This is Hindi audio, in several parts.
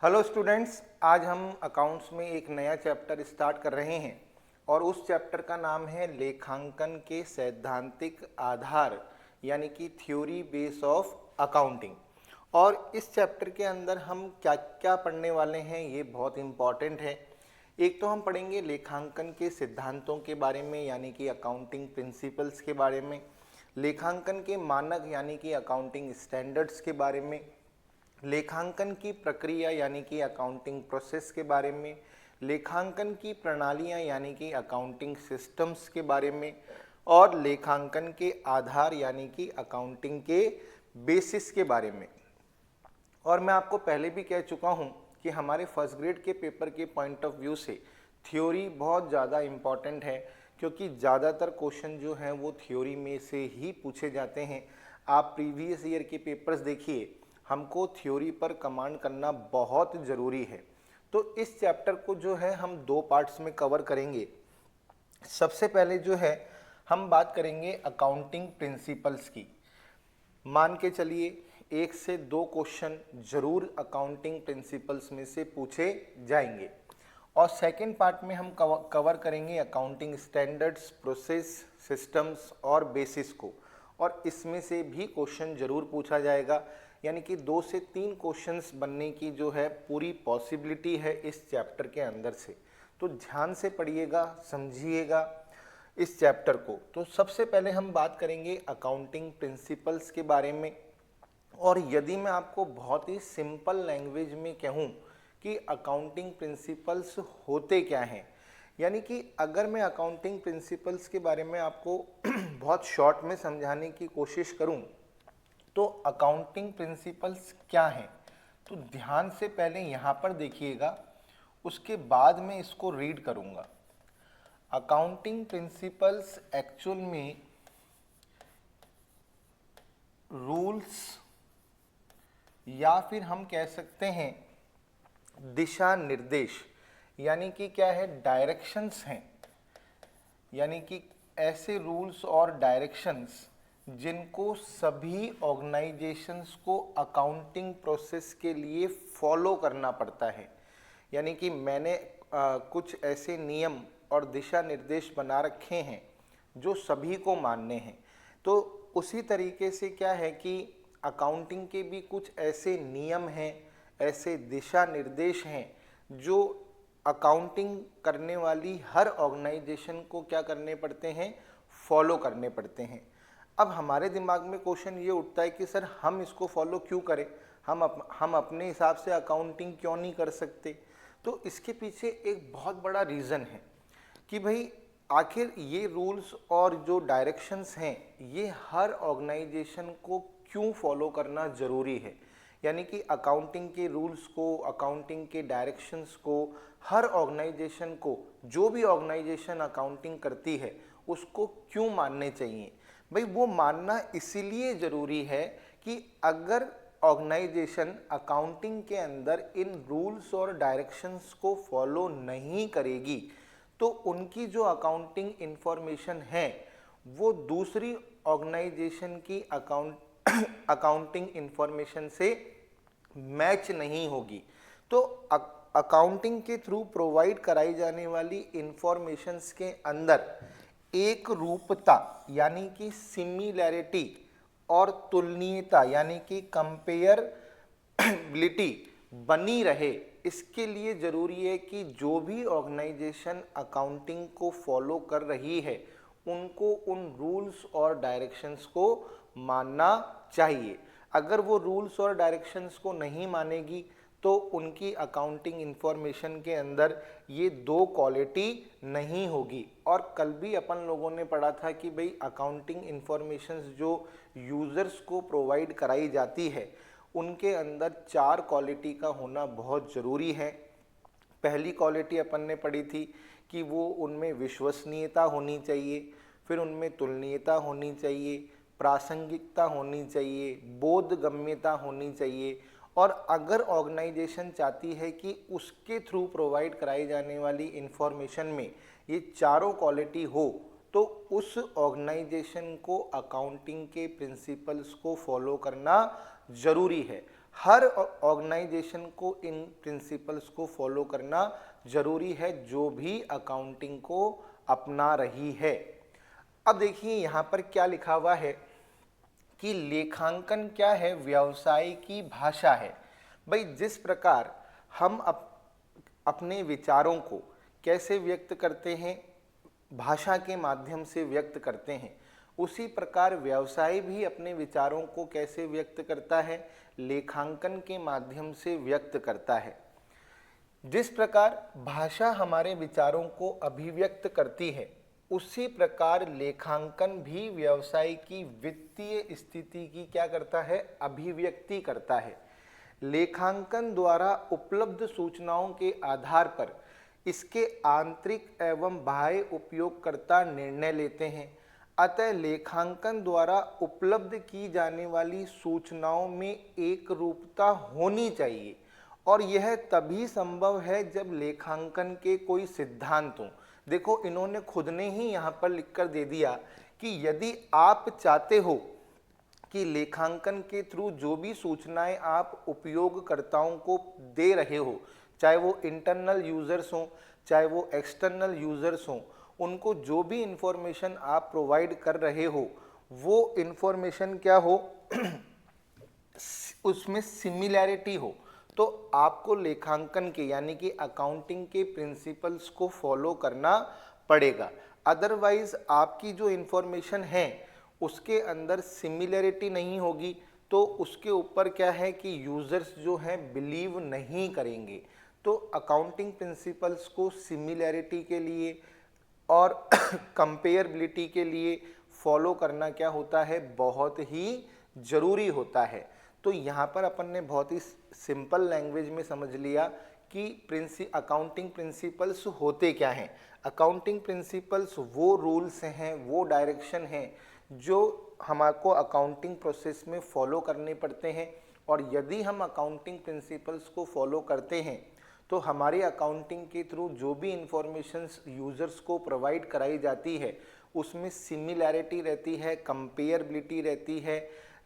हेलो स्टूडेंट्स, आज हम अकाउंट्स में एक नया चैप्टर स्टार्ट कर रहे हैं और उस चैप्टर का नाम है लेखांकन के सैद्धांतिक आधार यानी कि थ्योरी बेस ऑफ अकाउंटिंग। और इस चैप्टर के अंदर हम क्या क्या पढ़ने वाले हैं ये बहुत इम्पॉर्टेंट है। एक तो हम पढ़ेंगे लेखांकन के सिद्धांतों के बारे में यानी कि अकाउंटिंग प्रिंसिपल्स के बारे में, लेखांकन के मानक यानी कि अकाउंटिंग स्टैंडर्ड्स के बारे में, लेखांकन की प्रक्रिया यानी कि अकाउंटिंग प्रोसेस के बारे में, लेखांकन की प्रणालियां यानी कि अकाउंटिंग सिस्टम्स के बारे में, और लेखांकन के आधार यानी कि अकाउंटिंग के बेसिस के बारे में। और मैं आपको पहले भी कह चुका हूं कि हमारे फर्स्ट ग्रेड के पेपर के पॉइंट ऑफ व्यू से थ्योरी बहुत ज़्यादा इम्पॉर्टेंट है, क्योंकि ज़्यादातर क्वेश्चन जो हैं वो थ्योरी में से ही पूछे जाते हैं। आप प्रीवियस ईयर के पेपर्स देखिए, हमको थ्योरी पर कमांड करना बहुत ज़रूरी है। तो इस चैप्टर को जो है हम दो पार्ट्स में कवर करेंगे। सबसे पहले जो है हम बात करेंगे अकाउंटिंग प्रिंसिपल्स की। मान के चलिए 1 से 2 क्वेश्चन जरूर अकाउंटिंग प्रिंसिपल्स में से पूछे जाएंगे। और सेकंड पार्ट में हम कवर करेंगे अकाउंटिंग स्टैंडर्ड्स, प्रोसेस, सिस्टम्स और बेसिस को, और इसमें से भी क्वेश्चन जरूर पूछा जाएगा। यानी कि 2 से 3 क्वेश्चंस बनने की जो है पूरी पॉसिबिलिटी है इस चैप्टर के अंदर से। तो ध्यान से पढ़िएगा, समझिएगा इस चैप्टर को। तो सबसे पहले हम बात करेंगे अकाउंटिंग प्रिंसिपल्स के बारे में। और यदि मैं आपको बहुत ही सिंपल लैंग्वेज में कहूँ कि अकाउंटिंग प्रिंसिपल्स होते क्या हैं, यानी कि अगर मैं अकाउंटिंग प्रिंसिपल्स के बारे में आपको बहुत शॉर्ट में समझाने की कोशिश करूं, तो अकाउंटिंग प्रिंसिपल्स क्या हैं, तो ध्यान से पहले यहाँ पर देखिएगा, उसके बाद में इसको रीड करूँगा। अकाउंटिंग प्रिंसिपल्स एक्चुअल में रूल्स या फिर हम कह सकते हैं दिशा निर्देश, यानी कि क्या है, डायरेक्शंस हैं। यानी कि ऐसे रूल्स और डायरेक्शंस जिनको सभी ऑर्गेनाइजेशंस को अकाउंटिंग प्रोसेस के लिए फॉलो करना पड़ता है। यानी कि मैंने कुछ ऐसे नियम और दिशा निर्देश बना रखे हैं जो सभी को मानने हैं। तो उसी तरीके से क्या है कि अकाउंटिंग के भी कुछ ऐसे नियम हैं, ऐसे दिशा निर्देश हैं जो अकाउंटिंग करने वाली हर ऑर्गेनाइजेशन को क्या करने पड़ते हैं, फॉलो करने पड़ते हैं। अब हमारे दिमाग में क्वेश्चन ये उठता है कि सर हम इसको फॉलो क्यों करें, हम अपने हिसाब से अकाउंटिंग क्यों नहीं कर सकते। तो इसके पीछे एक बहुत बड़ा रीज़न है कि भाई आखिर ये रूल्स और जो डायरेक्शंस हैं ये हर ऑर्गेनाइजेशन को क्यों फॉलो करना ज़रूरी है। यानी कि अकाउंटिंग के रूल्स को, अकाउंटिंग के डायरेक्शंस को हर ऑर्गेनाइजेशन को, जो भी ऑर्गेनाइजेशन अकाउंटिंग करती है उसको क्यों मानने चाहिए। भाई वो मानना इसीलिए ज़रूरी है कि अगर ऑर्गेनाइजेशन अकाउंटिंग के अंदर इन रूल्स और डायरेक्शंस को फॉलो नहीं करेगी तो उनकी जो अकाउंटिंग इंफॉर्मेशन है वो दूसरी ऑर्गेनाइजेशन की अकाउंटिंग इंफॉर्मेशन से मैच नहीं होगी। तो अकाउंटिंग के थ्रू प्रोवाइड कराई जाने वाली इंफॉर्मेशंस के अंदर एक रूपता यानी कि सिमिलैरिटी और तुलनीयता यानी कि कंपेयरबिलिटी बनी रहे, इसके लिए ज़रूरी है कि जो भी ऑर्गेनाइजेशन अकाउंटिंग को फॉलो कर रही है उनको उन रूल्स और डायरेक्शंस को मानना चाहिए। अगर वो रूल्स और डायरेक्शंस को नहीं मानेगी तो उनकी अकाउंटिंग इंफॉर्मेशन के अंदर ये 2 क्वालिटी नहीं होगी। और कल भी अपन लोगों ने पढ़ा था कि भाई अकाउंटिंग इंफॉर्मेशंस जो यूज़र्स को प्रोवाइड कराई जाती है उनके अंदर 4 क्वालिटी का होना बहुत ज़रूरी है। पहली क्वालिटी अपन ने पढ़ी थी कि वो उनमें विश्वसनीयता होनी चाहिए, फिर उनमें तुलनीयता होनी चाहिए, प्रासंगिकता होनी चाहिए, बोधगम्यता होनी चाहिए। और अगर ऑर्गेनाइजेशन चाहती है कि उसके थ्रू प्रोवाइड कराई जाने वाली इंफॉर्मेशन में ये चारों क्वालिटी हो तो उस ऑर्गेनाइजेशन को अकाउंटिंग के प्रिंसिपल्स को फॉलो करना ज़रूरी है। हर ऑर्गेनाइजेशन को इन प्रिंसिपल्स को फॉलो करना जरूरी है जो भी अकाउंटिंग को अपना रही है। अब देखिए यहाँ पर क्या लिखा हुआ है कि लेखांकन क्या है, व्यवसाय की भाषा है। भाई जिस प्रकार हम अपने विचारों को कैसे व्यक्त करते हैं, भाषा के माध्यम से व्यक्त करते हैं, उसी प्रकार व्यवसाय भी अपने विचारों को कैसे व्यक्त करता है, लेखांकन के माध्यम से व्यक्त करता है। जिस प्रकार भाषा हमारे विचारों को अभिव्यक्त करती है, उसी प्रकार लेखांकन भी व्यवसाय की वित्तीय स्थिति की क्या करता है, अभिव्यक्ति करता है। लेखांकन द्वारा उपलब्ध सूचनाओं के आधार पर इसके आंतरिक एवं बाह्य उपयोगकर्ता निर्णय लेते हैं। अतः लेखांकन द्वारा उपलब्ध की जाने वाली सूचनाओं में एक रूपता होनी चाहिए, और यह तभी संभव है जब लेखांकन के कोई सिद्धांत हों। देखो इन्होंने खुद ने ही यहाँ पर लिखकर दे दिया कि यदि आप चाहते हो कि लेखांकन के थ्रू जो भी सूचनाएं आप उपयोगकर्ताओं को दे रहे हो, चाहे वो इंटरनल यूजर्स हों चाहे वो एक्सटर्नल यूजर्स हों, उनको जो भी इंफॉर्मेशन आप प्रोवाइड कर रहे हो वो इंफॉर्मेशन क्या हो उसमें सिमिलैरिटी हो, तो आपको लेखांकन के यानी कि अकाउंटिंग के प्रिंसिपल्स को फॉलो करना पड़ेगा। अदरवाइज आपकी जो इंफॉर्मेशन है उसके अंदर सिमिलैरिटी नहीं होगी, तो उसके ऊपर क्या है कि यूजर्स जो हैं बिलीव नहीं करेंगे। तो अकाउंटिंग प्रिंसिपल्स को सिमिलैरिटी के लिए और कंपेयरबिलिटी के लिए फॉलो करना क्या होता है, बहुत ही जरूरी होता है। तो यहाँ पर अपन ने बहुत ही सिंपल लैंग्वेज में समझ लिया कि अकाउंटिंग प्रिंसिपल्स होते क्या हैं। अकाउंटिंग प्रिंसिपल्स वो रूल्स हैं, वो डायरेक्शन हैं जो हमको अकाउंटिंग प्रोसेस में फॉलो करने पड़ते हैं, और यदि हम अकाउंटिंग प्रिंसिपल्स को फॉलो करते हैं तो हमारी अकाउंटिंग के थ्रू जो भी इंफॉर्मेशंस यूजर्स को प्रोवाइड कराई जाती है उसमें सिमिलैरिटी रहती है, कंपेयरबिलिटी रहती है,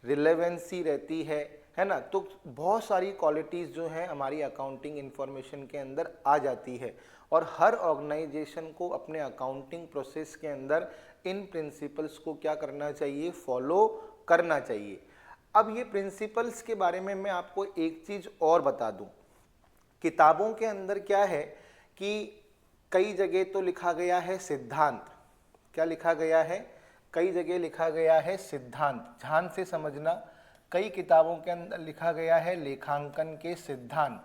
रिलेवेंसी रहती है ना। तो बहुत सारी क्वालिटीज़ जो हैं हमारी अकाउंटिंग इंफॉर्मेशन के अंदर आ जाती है, और हर ऑर्गेनाइजेशन को अपने अकाउंटिंग प्रोसेस के अंदर इन प्रिंसिपल्स को क्या करना चाहिए, फॉलो करना चाहिए। अब ये प्रिंसिपल्स के बारे में मैं आपको एक चीज़ और बता दूं। किताबों के अंदर क्या है कि कई जगह तो लिखा गया है सिद्धांत, क्या लिखा गया है, कई जगह लिखा गया है सिद्धांत, ध्यान से समझना। कई किताबों के अंदर लिखा गया है लेखांकन के सिद्धांत,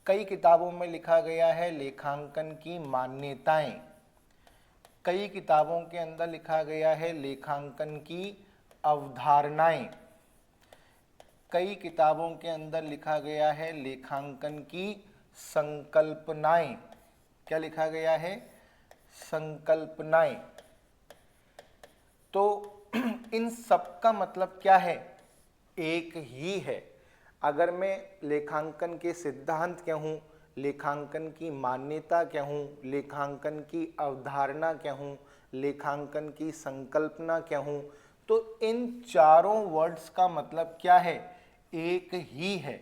कई किताबों में लिखा गया है लेखांकन की मान्यताएं, कई किताबों के अंदर लिखा गया है लेखांकन की अवधारणाएं, कई किताबों के अंदर लिखा गया है लेखांकन की संकल्पनाएं। क्या लिखा गया है, संकल्पनाएं। तो इन सब का मतलब क्या है, एक ही है। अगर मैं लेखांकन के सिद्धांत कहूँ, लेखांकन की मान्यता कहूँ, लेखांकन की अवधारणा कहूँ, लेखांकन की संकल्पना कहूँ, तो इन चारों वर्ड्स का मतलब क्या है, एक ही है।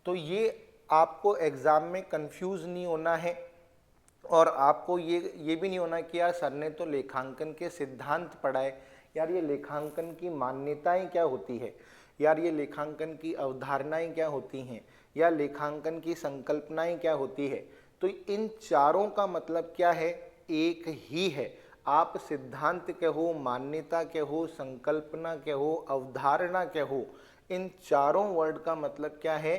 तो ये आपको एग्जाम में कंफ्यूज नहीं होना है, और आपको ये भी नहीं होना कि यार सर ने तो लेखांकन के सिद्धांत पढ़ाए, यार ये लेखांकन की मान्यताएं क्या होती है, यार ये लेखांकन की अवधारणाएं क्या होती हैं, या लेखांकन की संकल्पनाएं क्या होती है। तो इन चारों का मतलब क्या है, एक ही है। आप सिद्धांत कहो, मान्यता कहो, संकल्पना कहो, अवधारणा कहो, इन चारों वर्ड का मतलब क्या है,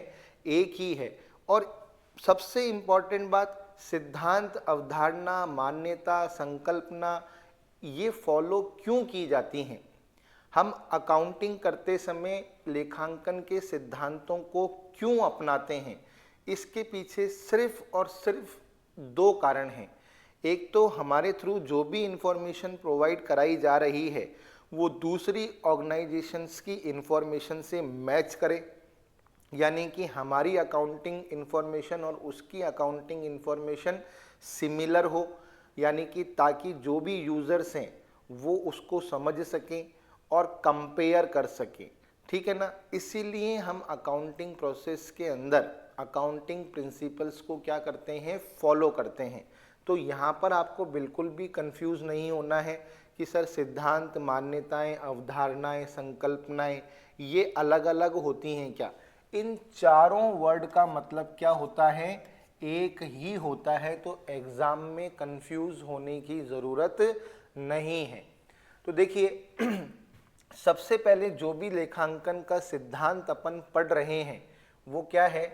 एक ही है। और सबसे इम्पॉर्टेंट बात, सिद्धांत, अवधारणा, मान्यता, संकल्पना ये फॉलो क्यों की जाती हैं। हम अकाउंटिंग करते समय लेखांकन के सिद्धांतों को क्यों अपनाते हैं, इसके पीछे सिर्फ और सिर्फ दो कारण हैं। एक तो हमारे थ्रू जो भी इंफॉर्मेशन प्रोवाइड कराई जा रही है वो दूसरी ऑर्गेनाइजेशंस की इंफॉर्मेशन से मैच करे, यानी कि हमारी अकाउंटिंग इंफॉर्मेशन और उसकी अकाउंटिंग इंफॉर्मेशन सिमिलर हो, यानी कि ताकि जो भी यूज़र्स हैं वो उसको समझ सकें और कंपेयर कर सकें। ठीक है ना। इसीलिए हम अकाउंटिंग प्रोसेस के अंदर अकाउंटिंग प्रिंसिपल्स को क्या करते हैं, फॉलो करते हैं। तो यहाँ पर आपको बिल्कुल भी कंफ्यूज नहीं होना है कि सर सिद्धांत, मान्यताएं, अवधारणाएं, संकल्पनाएं ये अलग अलग होती हैं क्या। इन चारों वर्ड का मतलब क्या होता है, एक ही होता है। तो एग्जाम में कंफ्यूज होने की ज़रूरत नहीं है। तो देखिए सबसे पहले जो भी लेखांकन का सिद्धांत अपन पढ़ रहे हैं वो क्या है,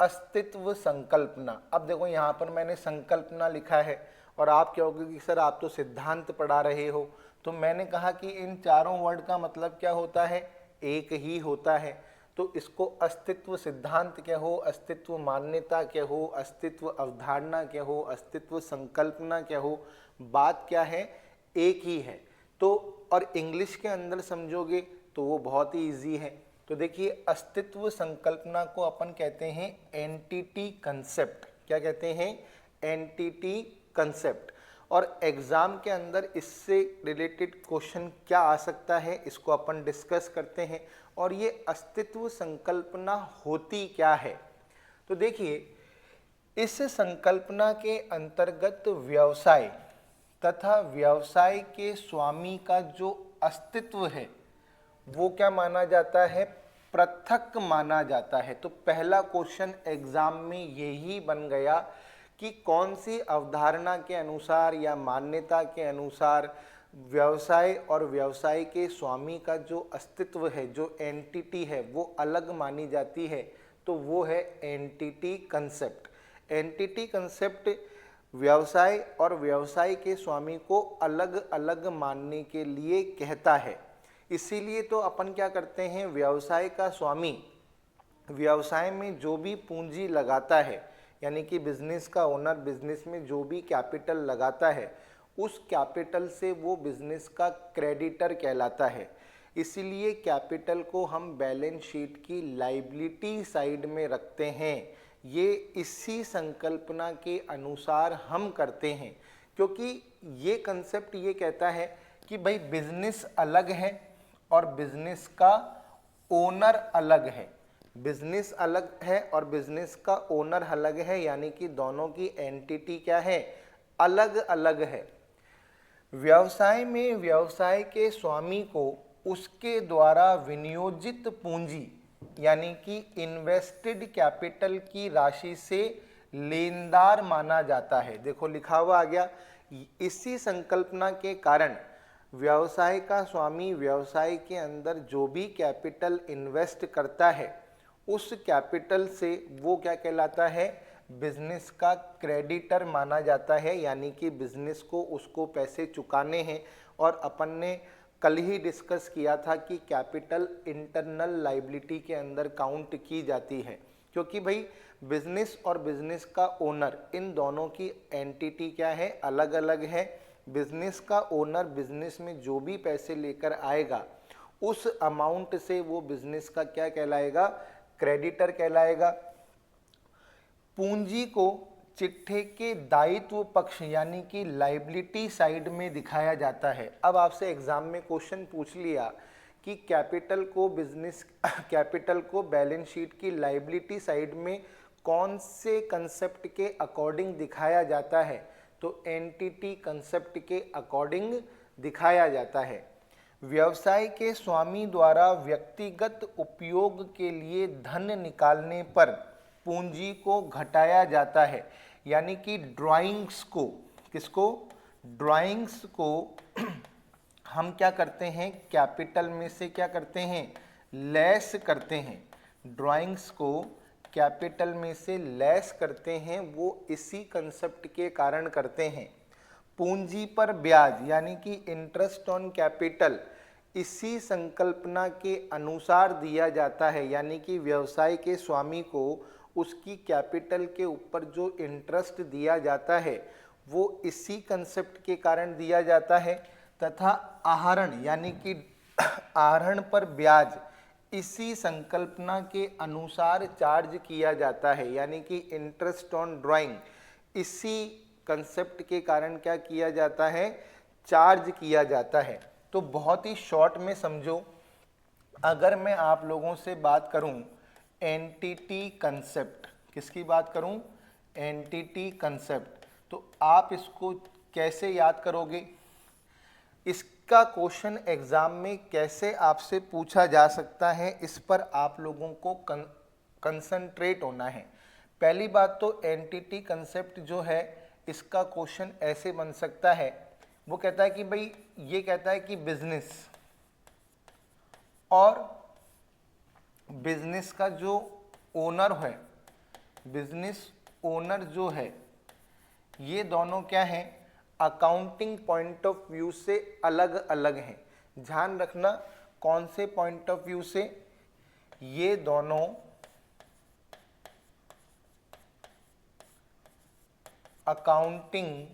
अस्तित्व संकल्पना। अब देखो यहाँ पर मैंने संकल्पना लिखा है और आप क्या होगे कि सर आप तो सिद्धांत पढ़ा रहे हो। तो मैंने कहा कि इन चारों वर्ड का मतलब क्या होता है, एक ही होता है। तो इसको अस्तित्व सिद्धांत क्या हो, अस्तित्व मान्यता क्या हो, अस्तित्व अवधारणा क्या हो, अस्तित्व संकल्पना क्या हो, बात क्या है, एक ही है। तो और इंग्लिश के अंदर समझोगे तो वो बहुत ही इजी है। तो देखिए अस्तित्व संकल्पना को अपन कहते हैं एंटिटी कंसेप्ट। क्या कहते हैं, एंटिटी कंसेप्ट। और एग्जाम के अंदर इससे रिलेटेड क्वेश्चन क्या आ सकता है इसको अपन डिस्कस करते हैं। और ये अस्तित्व संकल्पना होती क्या है, तो देखिए इस संकल्पना के अंतर्गत व्यवसाय तथा व्यवसाय के स्वामी का जो अस्तित्व है वो क्या माना जाता है, पृथक माना जाता है। तो पहला क्वेश्चन एग्जाम में यही बन गया कि कौन सी अवधारणा के अनुसार या मान्यता के अनुसार व्यवसाय और व्यवसाय के स्वामी का जो अस्तित्व है, जो एंटिटी है वो अलग मानी जाती है। तो वो है एंटिटी कंसेप्ट। एंटिटी कंसेप्ट व्यवसाय और व्यवसाय के स्वामी को अलग अलग मानने के लिए कहता है। इसीलिए तो अपन क्या करते हैं, व्यवसाय का स्वामी व्यवसाय में जो भी पूंजी लगाता है, यानी कि बिजनेस का ओनर बिजनेस में जो भी कैपिटल लगाता है उस कैपिटल से वो बिजनेस का क्रेडिटर कहलाता है। इसीलिए कैपिटल को हम बैलेंस शीट की लायबिलिटी साइड में रखते हैं। ये इसी संकल्पना के अनुसार हम करते हैं, क्योंकि ये कंसेप्ट ये कहता है कि भाई बिजनेस अलग है और बिजनेस का ओनर अलग है। बिजनेस अलग है और बिजनेस का ओनर अलग है, यानी कि दोनों की एंटिटी क्या है, अलग अलग है। व्यवसाय में व्यवसाय के स्वामी को उसके द्वारा विनियोजित पूंजी यानी कि इन्वेस्टेड कैपिटल की राशि से लेनदार माना जाता है। देखो लिखा हुआ आ गया। इसी संकल्पना के कारण व्यवसाय का स्वामी व्यवसाय के अंदर जो भी कैपिटल इन्वेस्ट करता है उस कैपिटल से वो क्या कहलाता है, बिजनेस का क्रेडिटर माना जाता है। यानी कि बिजनेस को उसको पैसे चुकाने हैं। और अपन ने कल ही डिस्कस किया था कि कैपिटल इंटरनल लायबिलिटी के अंदर काउंट की जाती है, क्योंकि भाई बिजनेस और बिजनेस का ओनर इन दोनों की एंटिटी क्या है, अलग अलग है। बिजनेस का ओनर बिजनेस में जो भी पैसे लेकर आएगा उस अमाउंट से वो बिजनेस का क्या कहलाएगा, क्रेडिटर कहलाएगा। पूंजी को चिट्ठे के दायित्व पक्ष यानी कि लायबिलिटी साइड में दिखाया जाता है। अब आपसे एग्जाम में क्वेश्चन पूछ लिया कि कैपिटल को बैलेंस शीट की लायबिलिटी साइड में कौन से कंसेप्ट के अकॉर्डिंग दिखाया जाता है, तो एंटिटी कंसेप्ट के अकॉर्डिंग दिखाया जाता है। व्यवसाय के स्वामी द्वारा व्यक्तिगत उपयोग के लिए धन निकालने पर पूंजी को घटाया जाता है। यानी कि ड्राइंग्स को, किसको, ड्राइंग्स को हम क्या करते हैं, कैपिटल में से क्या करते हैं, लेस करते हैं। ड्राइंग्स को कैपिटल में से लेस करते हैं, वो इसी कंसेप्ट के कारण करते हैं। पूंजी पर ब्याज यानी कि इंटरेस्ट ऑन कैपिटल इसी संकल्पना के अनुसार दिया जाता है। यानी कि व्यवसाय के स्वामी को उसकी कैपिटल के ऊपर जो इंटरेस्ट दिया जाता है वो इसी कंसेप्ट के कारण दिया जाता है। तथा आहरण यानी कि आहरण पर ब्याज इसी संकल्पना के अनुसार चार्ज किया जाता है। यानी कि इंटरेस्ट ऑन ड्राइंग इसी कंसेप्ट के कारण क्या किया जाता है, चार्ज किया जाता है। तो बहुत ही शॉर्ट में समझो, अगर मैं आप लोगों से बात करूं एंटिटी कंसेप्ट, किसकी बात करूं? एंटिटी कंसेप्ट, तो आप इसको कैसे याद करोगे? इसका क्वेश्चन एग्जाम में कैसे आपसे पूछा जा सकता है, इस पर आप लोगों को कंसंट्रेट होना है। पहली बात तो एंटिटी कंसेप्ट जो है इसका क्वेश्चन ऐसे बन सकता है, वो कहता है कि भाई, ये कहता है कि बिजनेस और बिजनेस का जो ओनर है, बिजनेस ओनर जो है, ये दोनों क्या हैं? अकाउंटिंग पॉइंट ऑफ व्यू से अलग अलग हैं। ध्यान रखना, कौन से पॉइंट ऑफ व्यू से? ये दोनों अकाउंटिंग,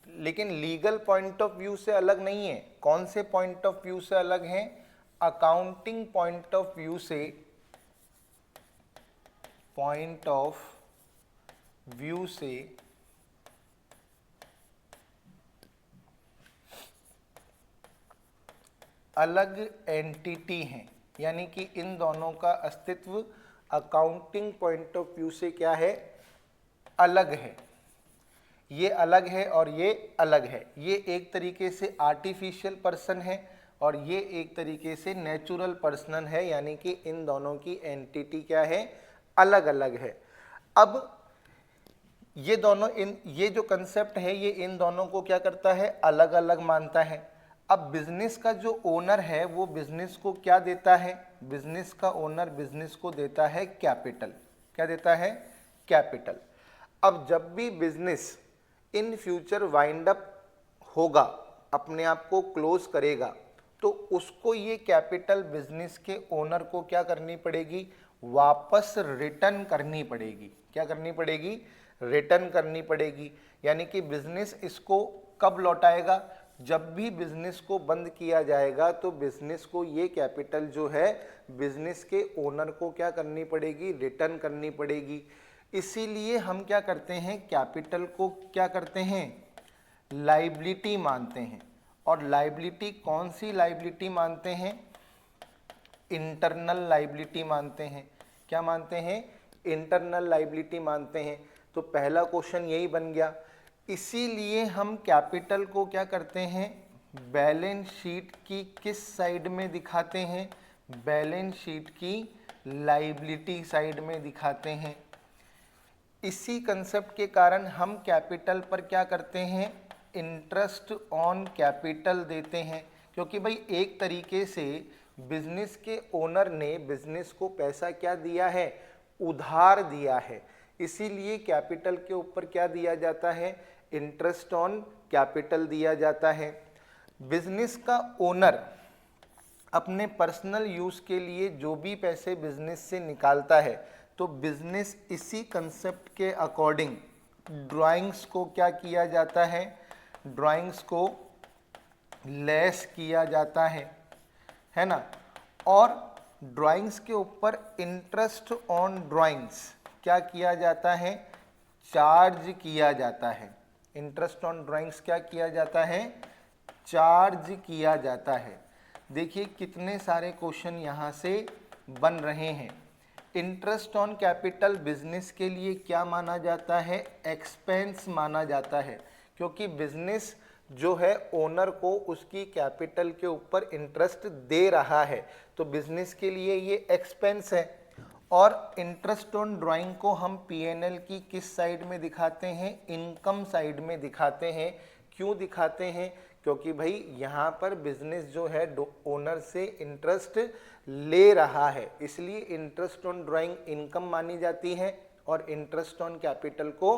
लेकिन लीगल पॉइंट ऑफ व्यू से अलग नहीं है। कौन से पॉइंट ऑफ व्यू से अलग हैं? अकाउंटिंग पॉइंट ऑफ व्यू से, पॉइंट ऑफ व्यू से अलग एंटिटी हैं, यानी कि इन दोनों का अस्तित्व अकाउंटिंग पॉइंट ऑफ व्यू से क्या है? अलग है। ये अलग है और ये अलग है। ये एक तरीके से आर्टिफिशियल पर्सन है और ये एक तरीके से नेचुरल पर्सन है, यानी कि इन दोनों की एंटिटी क्या है? अलग अलग है। अब ये दोनों, ये जो कंसेप्ट है ये इन दोनों को क्या करता है? अलग अलग मानता है। अब बिजनेस का जो ओनर है वो बिजनेस को क्या देता है? बिजनेस का ओनर बिजनेस को देता है कैपिटल। क्या देता है? कैपिटल। अब जब भी business in future wind up होगा, अपने आप को क्लोज करेगा, तो उसको ये कैपिटल बिजनेस के ओनर को क्या करनी पड़ेगी? वापस रिटर्न करनी पड़ेगी। क्या करनी पड़ेगी? रिटर्न करनी पड़ेगी। यानी कि बिजनेस इसको कब लौटाएगा? जब भी बिजनेस को बंद किया जाएगा तो बिजनेस को ये कैपिटल जो है बिजनेस के ओनर को क्या करनी पड़ेगी? रिटर्न करनी पड़ेगी। इसीलिए हम क्या करते हैं? कैपिटल को क्या करते हैं? लायबिलिटी मानते हैं। और लायबिलिटी कौन सी लायबिलिटी मानते हैं? इंटरनल लायबिलिटी मानते हैं। क्या मानते हैं? इंटरनल लायबिलिटी मानते हैं। तो पहला क्वेश्चन यही बन गया। इसीलिए हम कैपिटल को क्या करते हैं? बैलेंस शीट की किस साइड में दिखाते हैं? बैलेंस शीट की लायबिलिटी साइड में दिखाते हैं। इसी कंसेप्ट के कारण हम कैपिटल पर क्या करते हैं? इंटरेस्ट ऑन कैपिटल देते हैं, क्योंकि भाई एक तरीके से बिजनेस के ओनर ने बिजनेस को पैसा क्या दिया है? उधार दिया है। इसीलिए कैपिटल के ऊपर क्या दिया जाता है? इंटरेस्ट ऑन कैपिटल दिया जाता है। बिजनेस का ओनर अपने पर्सनल यूज के लिए जो भी पैसे बिजनेस से निकालता है, तो बिजनेस इसी कंसेप्ट के अकॉर्डिंग ड्राइंग्स को क्या किया जाता है? ड्राइंग्स को लेस किया जाता है ना। और ड्राइंग्स के ऊपर इंटरेस्ट ऑन ड्राइंग्स क्या किया जाता है? चार्ज किया जाता है। इंटरेस्ट ऑन ड्राइंग्स क्या किया जाता है? चार्ज किया जाता है। देखिए कितने सारे क्वेश्चन यहाँ से बन रहे हैं। इंटरेस्ट ऑन कैपिटल बिजनेस के लिए क्या माना जाता है? एक्सपेंस माना जाता है, क्योंकि बिजनेस जो है ओनर को उसकी कैपिटल के ऊपर इंटरेस्ट दे रहा है, तो बिजनेस के लिए ये एक्सपेंस है। और इंटरेस्ट ऑन ड्राइंग को हम पीएनएल की किस साइड में दिखाते हैं? इनकम साइड में दिखाते हैं। क्यों दिखाते हैं? क्योंकि भाई यहाँ पर बिजनेस जो है ओनर से इंटरेस्ट ले रहा है, इसलिए इंटरेस्ट ऑन ड्राइंग इनकम मानी जाती है और इंटरेस्ट ऑन कैपिटल को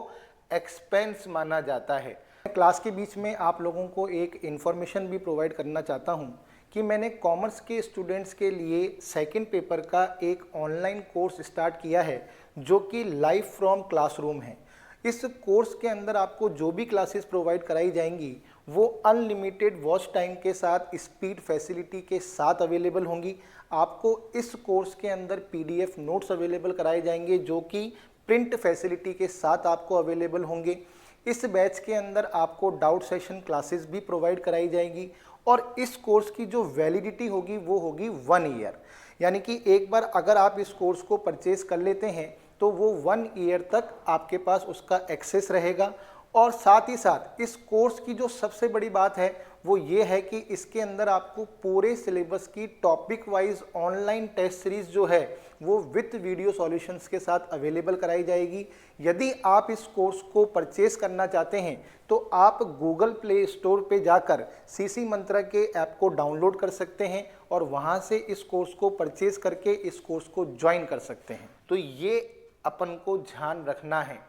एक्सपेंस माना जाता है। क्लास के बीच में आप लोगों को एक इन्फॉर्मेशन भी प्रोवाइड करना चाहता हूँ कि मैंने कॉमर्स के स्टूडेंट्स के लिए सेकंड पेपर का एक ऑनलाइन कोर्स स्टार्ट किया है, जो कि लाइव फ्रॉम क्लासरूम है। इस कोर्स के अंदर आपको जो भी क्लासेस प्रोवाइड कराई जाएंगी वो अनलिमिटेड वॉच टाइम के साथ, स्पीड फैसिलिटी के साथ अवेलेबल होंगी। आपको इस कोर्स के अंदर पीडीएफ नोट्स अवेलेबल कराए जाएंगे, जो कि प्रिंट फैसिलिटी के साथ आपको अवेलेबल होंगे। इस बैच के अंदर आपको डाउट सेशन क्लासेस भी प्रोवाइड कराई जाएंगी और इस कोर्स की जो वैलिडिटी होगी वो होगी 1 ईयर। यानी कि एक बार अगर आप इस कोर्स को परचेज कर लेते हैं तो वो 1 ईयर तक आपके पास उसका एक्सेस रहेगा। और साथ ही साथ इस कोर्स की जो सबसे बड़ी बात है वो ये है कि इसके अंदर आपको पूरे सिलेबस की topic wise online test series जो है वो विथ वीडियो सॉल्यूशंस के साथ अवेलेबल कराई जाएगी। यदि आप इस कोर्स को परचेस करना चाहते हैं तो आप गूगल प्ले स्टोर पे जाकर सीसी मंत्रा के ऐप को डाउनलोड कर सकते हैं और वहां से इस कोर्स को परचेस करके इस कोर्स को ज्वाइन कर सकते हैं। तो ये अपन को ध्यान रखना है।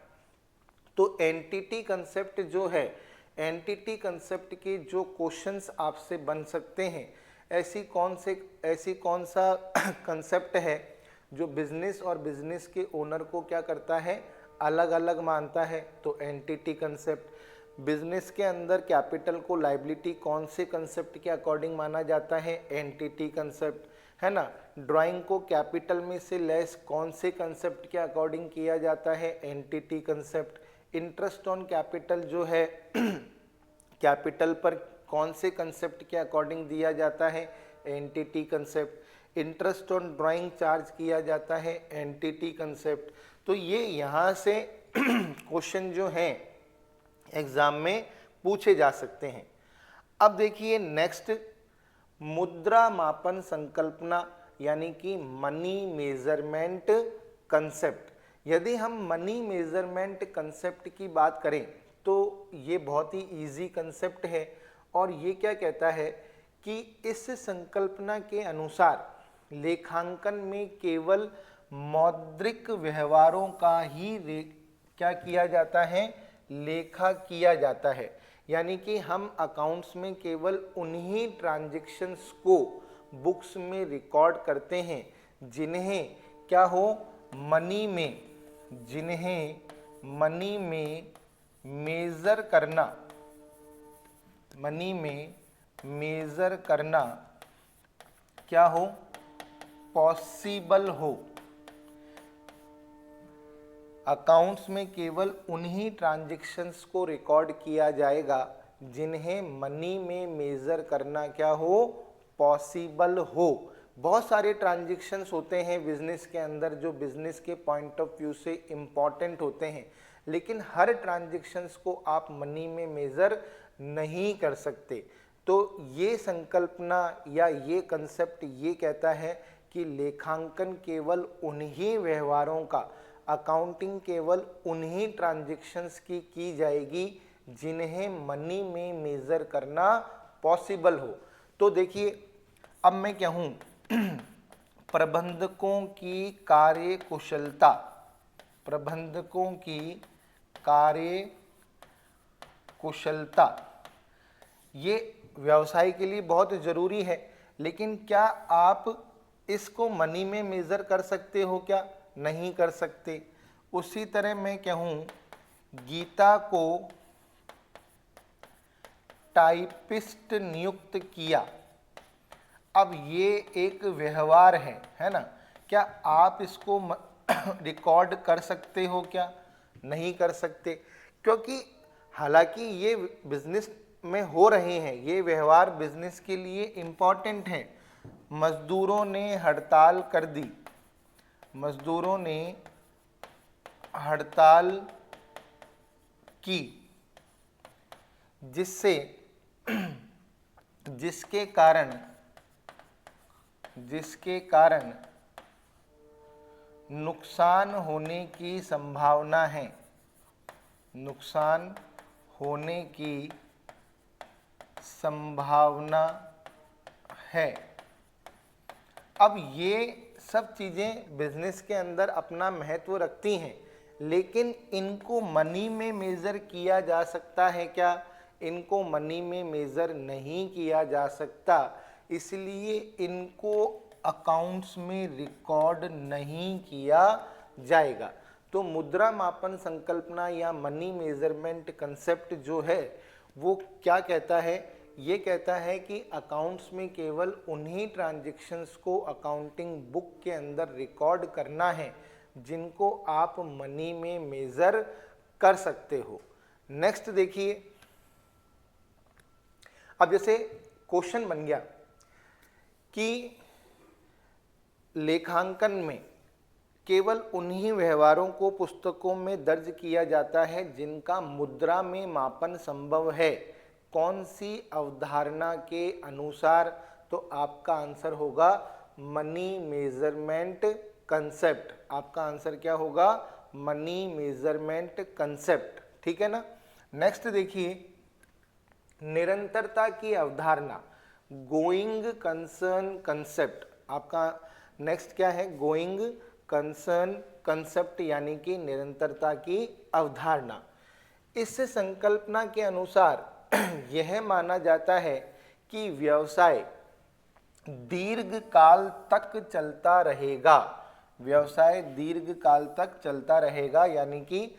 तो एंटिटी कंसेप्ट जो है, एंटिटी कंसेप्ट के जो क्वेश्चंस आपसे बन सकते हैं, ऐसी कौन सा कंसेप्ट है जो बिजनेस और बिजनेस के ओनर को क्या करता है, अलग अलग मानता है। तो एंटिटी कंसेप्ट, बिजनेस के अंदर कैपिटल को लायबिलिटी कौन से कंसेप्ट के अकॉर्डिंग माना जाता है, एंटिटी कंसेप्ट, है ना। ड्राइंग को कैपिटल में से लेस कौन से कंसेप्ट के अकॉर्डिंग किया जाता है, entity concept. Interest on capital जो है कैपिटल पर कौन से कंसेप्ट के अकॉर्डिंग दिया जाता है, entity concept. Interest on drawing charge किया जाता है, एंटिटी कंसेप्ट। तो ये यहाँ से क्वेश्चन जो हैं एग्जाम में पूछे जा सकते हैं। अब देखिए नेक्स्ट, मुद्रा मापन संकल्पना यानी कि मनी मेजरमेंट कंसेप्ट। यदि हम मनी मेजरमेंट कंसेप्ट की बात करें तो ये बहुत ही इजी कंसेप्ट है और ये क्या कहता है कि इस संकल्पना के अनुसार लेखांकन में केवल मौद्रिक व्यवहारों का ही क्या किया जाता है, लेखा किया जाता है। यानी कि हम अकाउंट्स में केवल उन्हीं ट्रांजैक्शंस को बुक्स में रिकॉर्ड करते हैं जिन्हें क्या हो, मनी में, जिन्हें मनी में मेजर करना, मनी में मेजर करना क्या हो, पॉसिबल हो। अकाउंट्स में केवल उन्हीं ट्रांजैक्शंस को रिकॉर्ड किया जाएगा जिन्हें मनी में मेजर करना क्या हो, पॉसिबल हो। बहुत सारे ट्रांजैक्शंस होते हैं बिजनेस के अंदर जो बिजनेस के पॉइंट ऑफ व्यू से इम्पॉर्टेंट होते हैं, लेकिन हर ट्रांजैक्शंस को आप मनी में मेजर नहीं कर सकते। तो ये संकल्पना या ये कंसेप्ट ये कहता है कि लेखांकन केवल उन्हीं व्यवहारों का, अकाउंटिंग केवल उन्हीं ट्रांजैक्शंस की जाएगी जिन्हें मनी में मेजर करना पॉसिबल हो। तो देखिए अब मैं क्या हूँ, प्रबंधकों की कार्यकुशलता, प्रबंधकों की कार्यकुशलता ये व्यवसाय के लिए बहुत ज़रूरी है, लेकिन क्या आप इसको मनी में मेज़र कर सकते हो क्या, नहीं कर सकते। उसी तरह मैं कहूँ गीता को टाइपिस्ट नियुक्त किया। अब ये एक व्यवहार है ना, क्या आप इसको रिकॉर्ड कर सकते हो क्या, नहीं कर सकते, क्योंकि हालांकि ये बिजनेस में हो रहे हैं, ये व्यवहार बिजनेस के लिए इम्पॉर्टेंट है। मजदूरों ने हड़ताल कर दी, मजदूरों ने हड़ताल की, जिसके कारण नुकसान होने की संभावना है, नुकसान होने की संभावना है। अब ये सब चीज़ें बिजनेस के अंदर अपना महत्व रखती हैं, लेकिन इनको मनी में मेज़र किया जा सकता है क्या, इनको मनी में मेज़र नहीं किया जा सकता, इसलिए इनको अकाउंट्स में रिकॉर्ड नहीं किया जाएगा। तो मुद्रा मापन संकल्पना या मनी मेजरमेंट कंसेप्ट जो है वो क्या कहता है, ये कहता है कि अकाउंट्स में केवल उन्हीं ट्रांजैक्शंस को अकाउंटिंग बुक के अंदर रिकॉर्ड करना है जिनको आप मनी में मेजर कर सकते हो। नेक्स्ट देखिए, अब जैसे क्वेश्चन बन गया कि लेखांकन में केवल उन्हीं व्यवहारों को पुस्तकों में दर्ज किया जाता है जिनका मुद्रा में मापन संभव है, कौन सी अवधारणा के अनुसार? तो आपका आंसर होगा मनी मेजरमेंट कंसेप्ट। आपका आंसर क्या होगा? Money measurement concept. ठीक है ना। नेक्स्ट देखिए, निरंतरता की अवधारणा, गोइंग कंसर्न कंसेप्ट। आपका नेक्स्ट क्या है? गोइंग कंसर्न कंसेप्ट, यानी कि निरंतरता की अवधारणा। इस संकल्पना के अनुसार यह माना जाता है कि व्यवसाय दीर्घ काल तक चलता रहेगा। व्यवसाय दीर्घ काल तक चलता रहेगा, यानी कि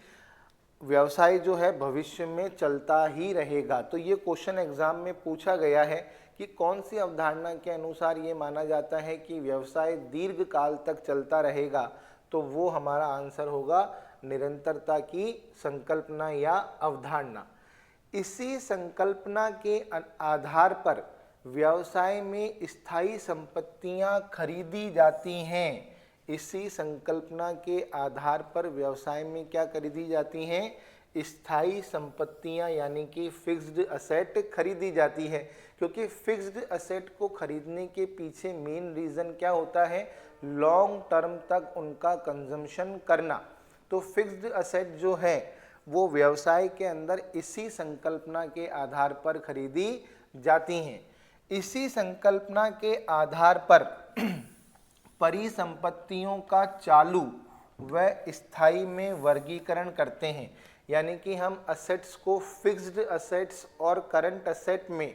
व्यवसाय जो है भविष्य में चलता ही रहेगा। तो ये क्वेश्चन एग्जाम में पूछा गया है कि कौन सी अवधारणा के अनुसार ये माना जाता है कि व्यवसाय दीर्घ काल तक चलता रहेगा? तो वो हमारा आंसर होगा निरंतरता की संकल्पना या अवधारणा। इसी संकल्पना के आधार पर व्यवसाय में स्थायी संपत्तियां खरीदी जाती हैं। इसी संकल्पना के आधार पर व्यवसाय में क्या खरीदी जाती हैं? स्थायी संपत्तियां, यानी कि फिक्स्ड असेट खरीदी जाती है। क्योंकि फिक्स्ड असेट को खरीदने के पीछे मेन रीजन क्या होता है? लॉन्ग टर्म तक उनका कंजम्पशन करना। तो फिक्स्ड असेट जो है वो व्यवसाय के अंदर इसी संकल्पना के आधार पर खरीदी जाती हैं। इसी संकल्पना के आधार पर परिसंपत्तियों का चालू व स्थायी में वर्गीकरण करते हैं। यानी कि हम असेट्स को फिक्स्ड असेट्स और करंट असेट में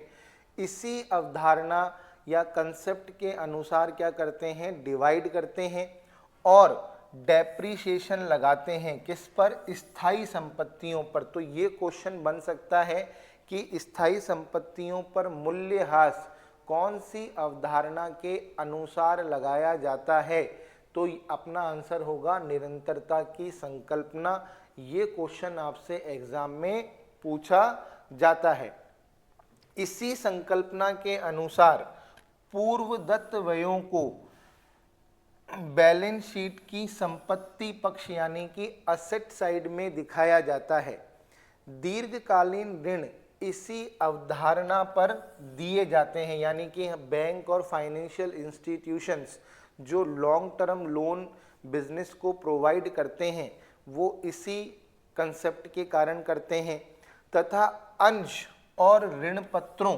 इसी अवधारणा या कंसेप्ट के अनुसार क्या करते हैं? डिवाइड करते हैं और डेप्रीशिएशन लगाते हैं। किस पर? स्थायी संपत्तियों पर। तो ये क्वेश्चन बन सकता है कि स्थायी संपत्तियों पर मूल्यह्रास कौन सी अवधारणा के अनुसार लगाया जाता है? तो अपना आंसर होगा निरंतरता की संकल्पना। ये क्वेश्चन आपसे एग्जाम में पूछा जाता है। इसी संकल्पना के अनुसार पूर्वदत्त व्ययों को बैलेंस शीट की संपत्ति पक्ष यानी कि असेट साइड में दिखाया जाता है। दीर्घकालीन ऋण इसी अवधारणा पर दिए जाते हैं, यानी कि बैंक और फाइनेंशियल इंस्टीट्यूशंस जो लॉन्ग टर्म लोन बिजनेस को प्रोवाइड करते हैं वो इसी कंसेप्ट के कारण करते हैं। तथा अंश और ऋण पत्रों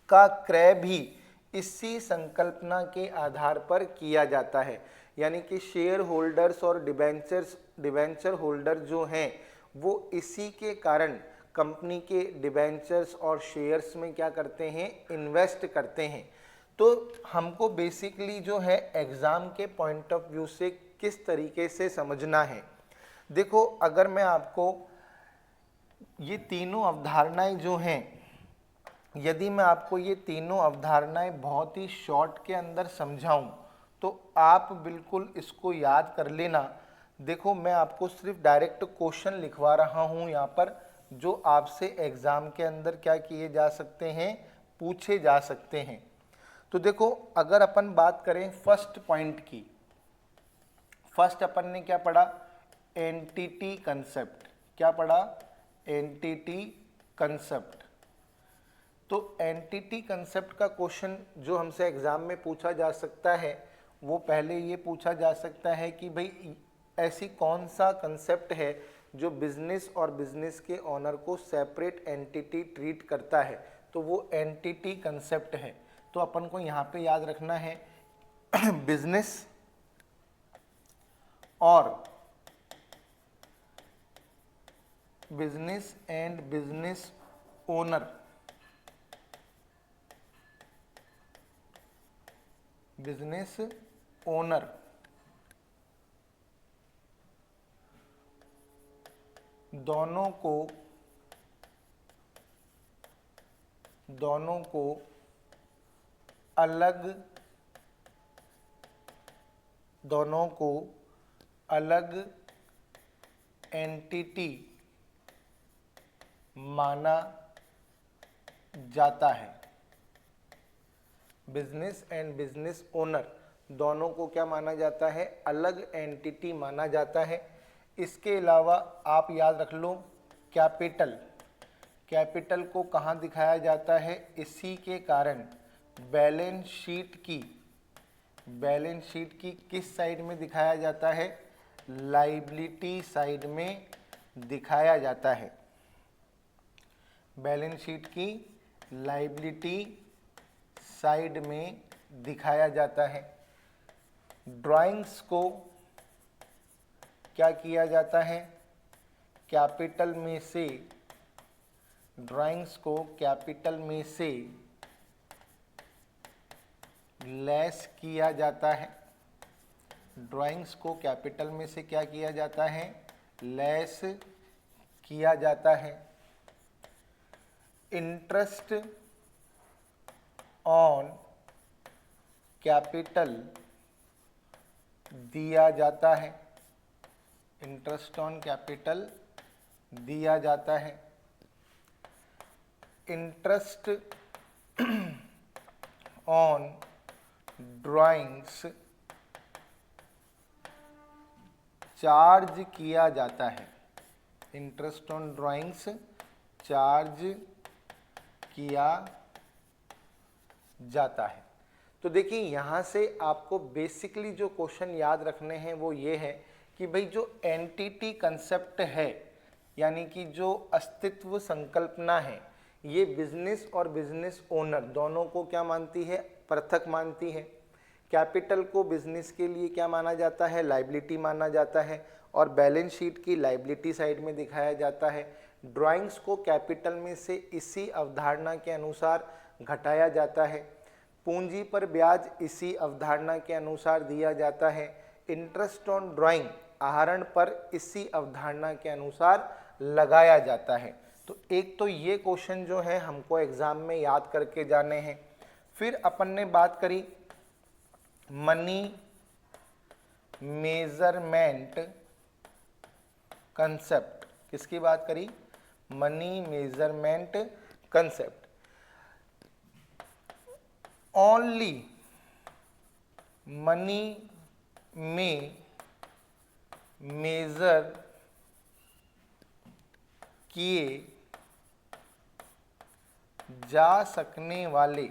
का क्रय भी इसी संकल्पना के आधार पर किया जाता है। यानी कि शेयर होल्डर्स और डिबेंचर होल्डर जो हैं वो इसी के कारण कंपनी के डिबेंचर्स और शेयर्स में क्या करते हैं? इन्वेस्ट करते हैं। तो हमको बेसिकली जो है एग्जाम के पॉइंट ऑफ व्यू से किस तरीके से समझना है, देखो अगर मैं आपको ये तीनों अवधारणाएं जो हैं, यदि मैं आपको ये तीनों अवधारणाएं बहुत ही शॉर्ट के अंदर समझाऊं तो आप बिल्कुल इसको याद कर लेना। देखो मैं आपको सिर्फ डायरेक्ट क्वेश्चन लिखवा रहा हूं यहाँ पर, जो आपसे एग्जाम के अंदर क्या किए जा सकते हैं? पूछे जा सकते हैं। तो देखो अगर अपन बात करें फर्स्ट पॉइंट की, फर्स्ट अपन ने क्या पढ़ा? Entity concept. क्या पढ़ा? Entity concept. तो एंटिटी कंसेप्ट का क्वेश्चन जो हमसे एग्जाम में पूछा जा सकता है वो पहले ये पूछा जा सकता है कि भाई ऐसी कौन सा कंसेप्ट है जो बिजनेस और बिजनेस के ऑनर को सेपरेट एंटिटी ट्रीट करता है? तो वो एंटिटी कंसेप्ट है। तो अपन को यहाँ पे याद रखना है बिजनेस और business and business owner, business owner दोनों को अलग एंटिटी माना जाता है। बिजनेस एंड बिजनेस ओनर दोनों को क्या माना जाता है, अलग एंटिटी माना जाता है। इसके अलावा आप याद रख लो कैपिटल, कैपिटल को कहाँ दिखाया जाता है, इसी के कारण बैलेंस शीट की किस साइड में दिखाया जाता है, लाइबिलिटी साइड में दिखाया जाता है। बैलेंस शीट की लाइबिलिटी साइड में दिखाया जाता है। ड्राइंग्स को क्या किया जाता है, कैपिटल में से, ड्राइंग्स को कैपिटल में से लेस किया जाता है। ड्राइंग्स को कैपिटल में से क्या किया जाता है, लेस किया जाता है। इंटरेस्ट ऑन कैपिटल दिया जाता है, इंटरेस्ट ऑन कैपिटल दिया जाता है। इंटरेस्ट ऑन ड्राइंग्स चार्ज किया जाता है, इंटरेस्ट ऑन ड्राइंग्स चार्ज किया जाता है। तो देखिए यहाँ से आपको बेसिकली जो क्वेश्चन याद रखने हैं वो ये है कि भाई जो एंटिटी कंसेप्ट है, यानी कि जो अस्तित्व संकल्पना है, ये बिजनेस और बिजनेस ओनर दोनों को क्या मानती है, पृथक मानती है। कैपिटल को बिजनेस के लिए क्या माना जाता है, लाइबिलिटी माना जाता है और बैलेंस शीट की लाइबिलिटी साइड में दिखाया जाता है। ड्राइंग्स को कैपिटल में से इसी अवधारणा के अनुसार घटाया जाता है। पूंजी पर ब्याज इसी अवधारणा के अनुसार दिया जाता है। इंटरेस्ट ऑन ड्राइंग आहरण पर इसी अवधारणा के अनुसार लगाया जाता है। तो एक तो ये क्वेश्चन जो है हमको एग्जाम में याद करके जाने हैं। फिर अपन ने बात करी मनी मेजरमेंट कंसेप्ट, किसकी बात करी, money measurement concept. Only money में मेजर किए जा सकने वाले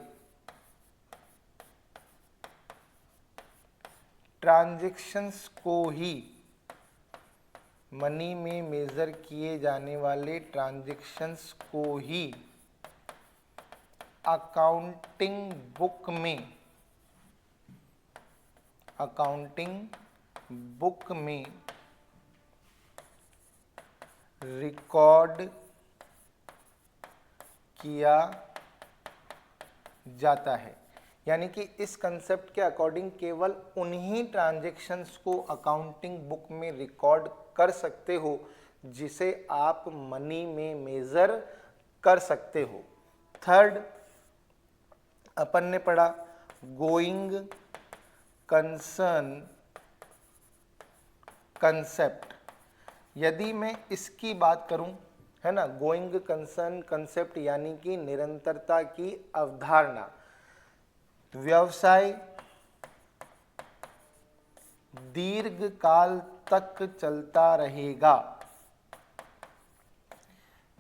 ट्रांजैक्शंस को ही, मनी में मेजर किए जाने वाले ट्रांजैक्शंस को ही अकाउंटिंग बुक में रिकॉर्ड किया जाता है। यानी कि इस कंसेप्ट के अकॉर्डिंग केवल उन्हीं ट्रांजैक्शंस को अकाउंटिंग बुक में रिकॉर्ड कर सकते हो जिसे आप मनी में मेजर कर सकते हो। थर्ड अपन ने पढ़ा गोइंग कंसर्न कंसेप्ट। यदि मैं इसकी बात करूं, है ना, गोइंग कंसर्न कंसेप्ट यानी कि निरंतरता की अवधारणा। व्यवसाय दीर्घ काल तक चलता रहेगा,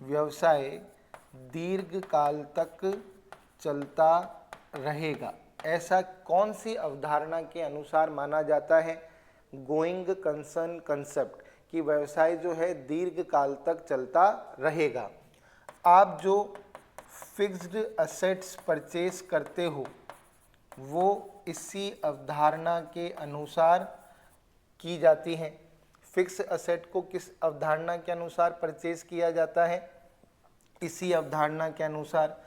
व्यवसाय दीर्घ काल तक चलता रहेगा, ऐसा कौन सी अवधारणा के अनुसार माना जाता है, गोइंग कंसर्न कंसेप्ट, कि व्यवसाय जो है दीर्घ काल तक चलता रहेगा। आप जो फिक्स्ड असेट्स परचेज करते हो वो इसी अवधारणा के अनुसार की जाती हैं। फिक्स असेट को किस अवधारणा के अनुसार परचेज किया जाता है, इसी अवधारणा के अनुसार।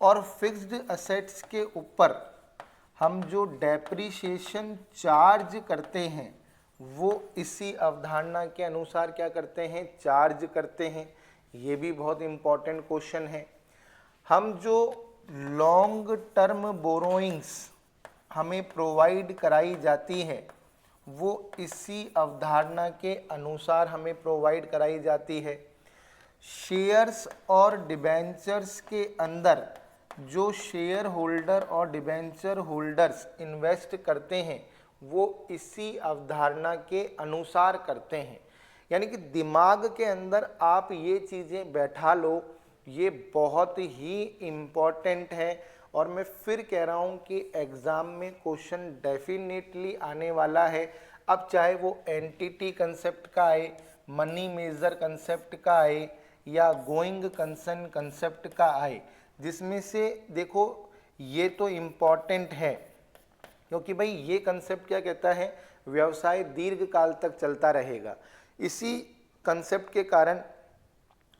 और फिक्स्ड असेट्स के ऊपर हम जो डेप्रिसिएशन चार्ज करते हैं वो इसी अवधारणा के अनुसार क्या करते हैं, चार्ज करते हैं। ये भी बहुत इंपॉर्टेंट क्वेश्चन है। हम जो लॉन्ग टर्म बोरोइंग्स हमें प्रोवाइड कराई जाती है वो इसी अवधारणा के अनुसार हमें प्रोवाइड कराई जाती है। शेयर्स और डिबेंचर्स के अंदर जो शेयर होल्डर और डिबेंचर होल्डर्स इन्वेस्ट करते हैं वो इसी अवधारणा के अनुसार करते हैं। यानी कि दिमाग के अंदर आप ये चीज़ें बैठा लो, ये बहुत ही इम्पॉर्टेंट है। और मैं फिर कह रहा हूँ कि एग्ज़ाम में क्वेश्चन डेफिनेटली आने वाला है। अब चाहे वो एंटिटी कंसेप्ट का आए, मनी मेजर कंसेप्ट का आए या गोइंग कंसर्न कंसेप्ट का आए, जिसमें से देखो ये तो इम्पॉर्टेंट है, क्योंकि भाई ये कंसेप्ट क्या कहता है, व्यवसाय दीर्घ काल तक चलता रहेगा। इसी कंसेप्ट के कारण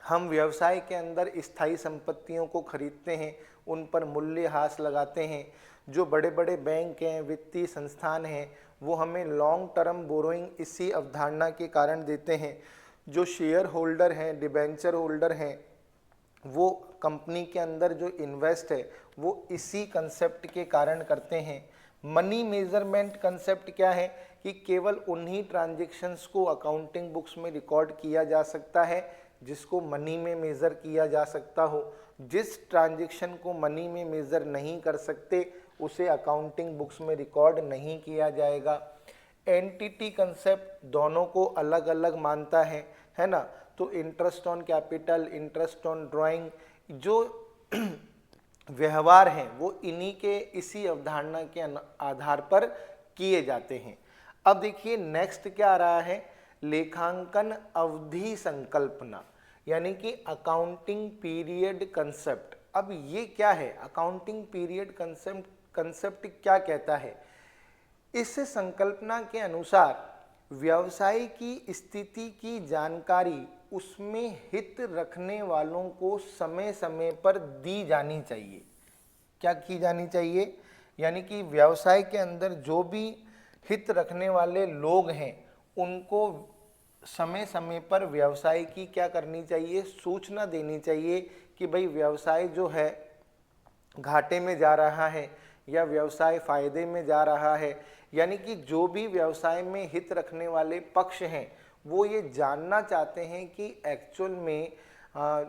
हम व्यवसाय के अंदर स्थायी संपत्तियों को खरीदते हैं, उन पर मूल्यह्रास लगाते हैं। जो बड़े बड़े बैंक हैं, वित्तीय संस्थान हैं, वो हमें लॉन्ग टर्म बोरोइंग इसी अवधारणा के कारण देते हैं। जो शेयर होल्डर हैं, डिबेंचर होल्डर हैं, वो कंपनी के अंदर जो इन्वेस्ट है वो इसी कंसेप्ट के कारण करते हैं। मनी मेजरमेंट कंसेप्ट क्या है कि केवल उन्हीं ट्रांजैक्शंस को अकाउंटिंग बुक्स में रिकॉर्ड किया जा सकता है जिसको मनी में मेज़र किया जा सकता हो। जिस ट्रांजैक्शन को मनी में मेज़र नहीं कर सकते उसे अकाउंटिंग बुक्स में रिकॉर्ड नहीं किया जाएगा। एंटिटी कंसेप्ट दोनों को अलग अलग मानता है ना। तो interest on capital, interest on drawing, जो व्यवहार हैं वो इन्हीं के इसी अवधारणा के आधार पर किए जाते हैं। अब देखिए नेक्स्ट क्या आ रहा है, लेखांकन अवधि संकल्पना, यानी कि अकाउंटिंग पीरियड कंसेप्ट। अब ये क्या है, अकाउंटिंग पीरियड कंसेप्ट क्या कहता है। इस संकल्पना के अनुसार व्यवसाय की स्थिति की जानकारी उसमें हित रखने वालों को समय समय पर दी जानी चाहिए। क्या की जानी चाहिए, यानी कि व्यवसाय के अंदर जो भी हित रखने वाले लोग हैं उनको समय समय पर व्यवसाय की क्या करनी चाहिए, सूचना देनी चाहिए कि भाई व्यवसाय जो है घाटे में जा रहा है या व्यवसाय फायदे में जा रहा है। यानी कि जो भी व्यवसाय में हित रखने वाले पक्ष हैं वो ये जानना चाहते हैं कि एक्चुअल में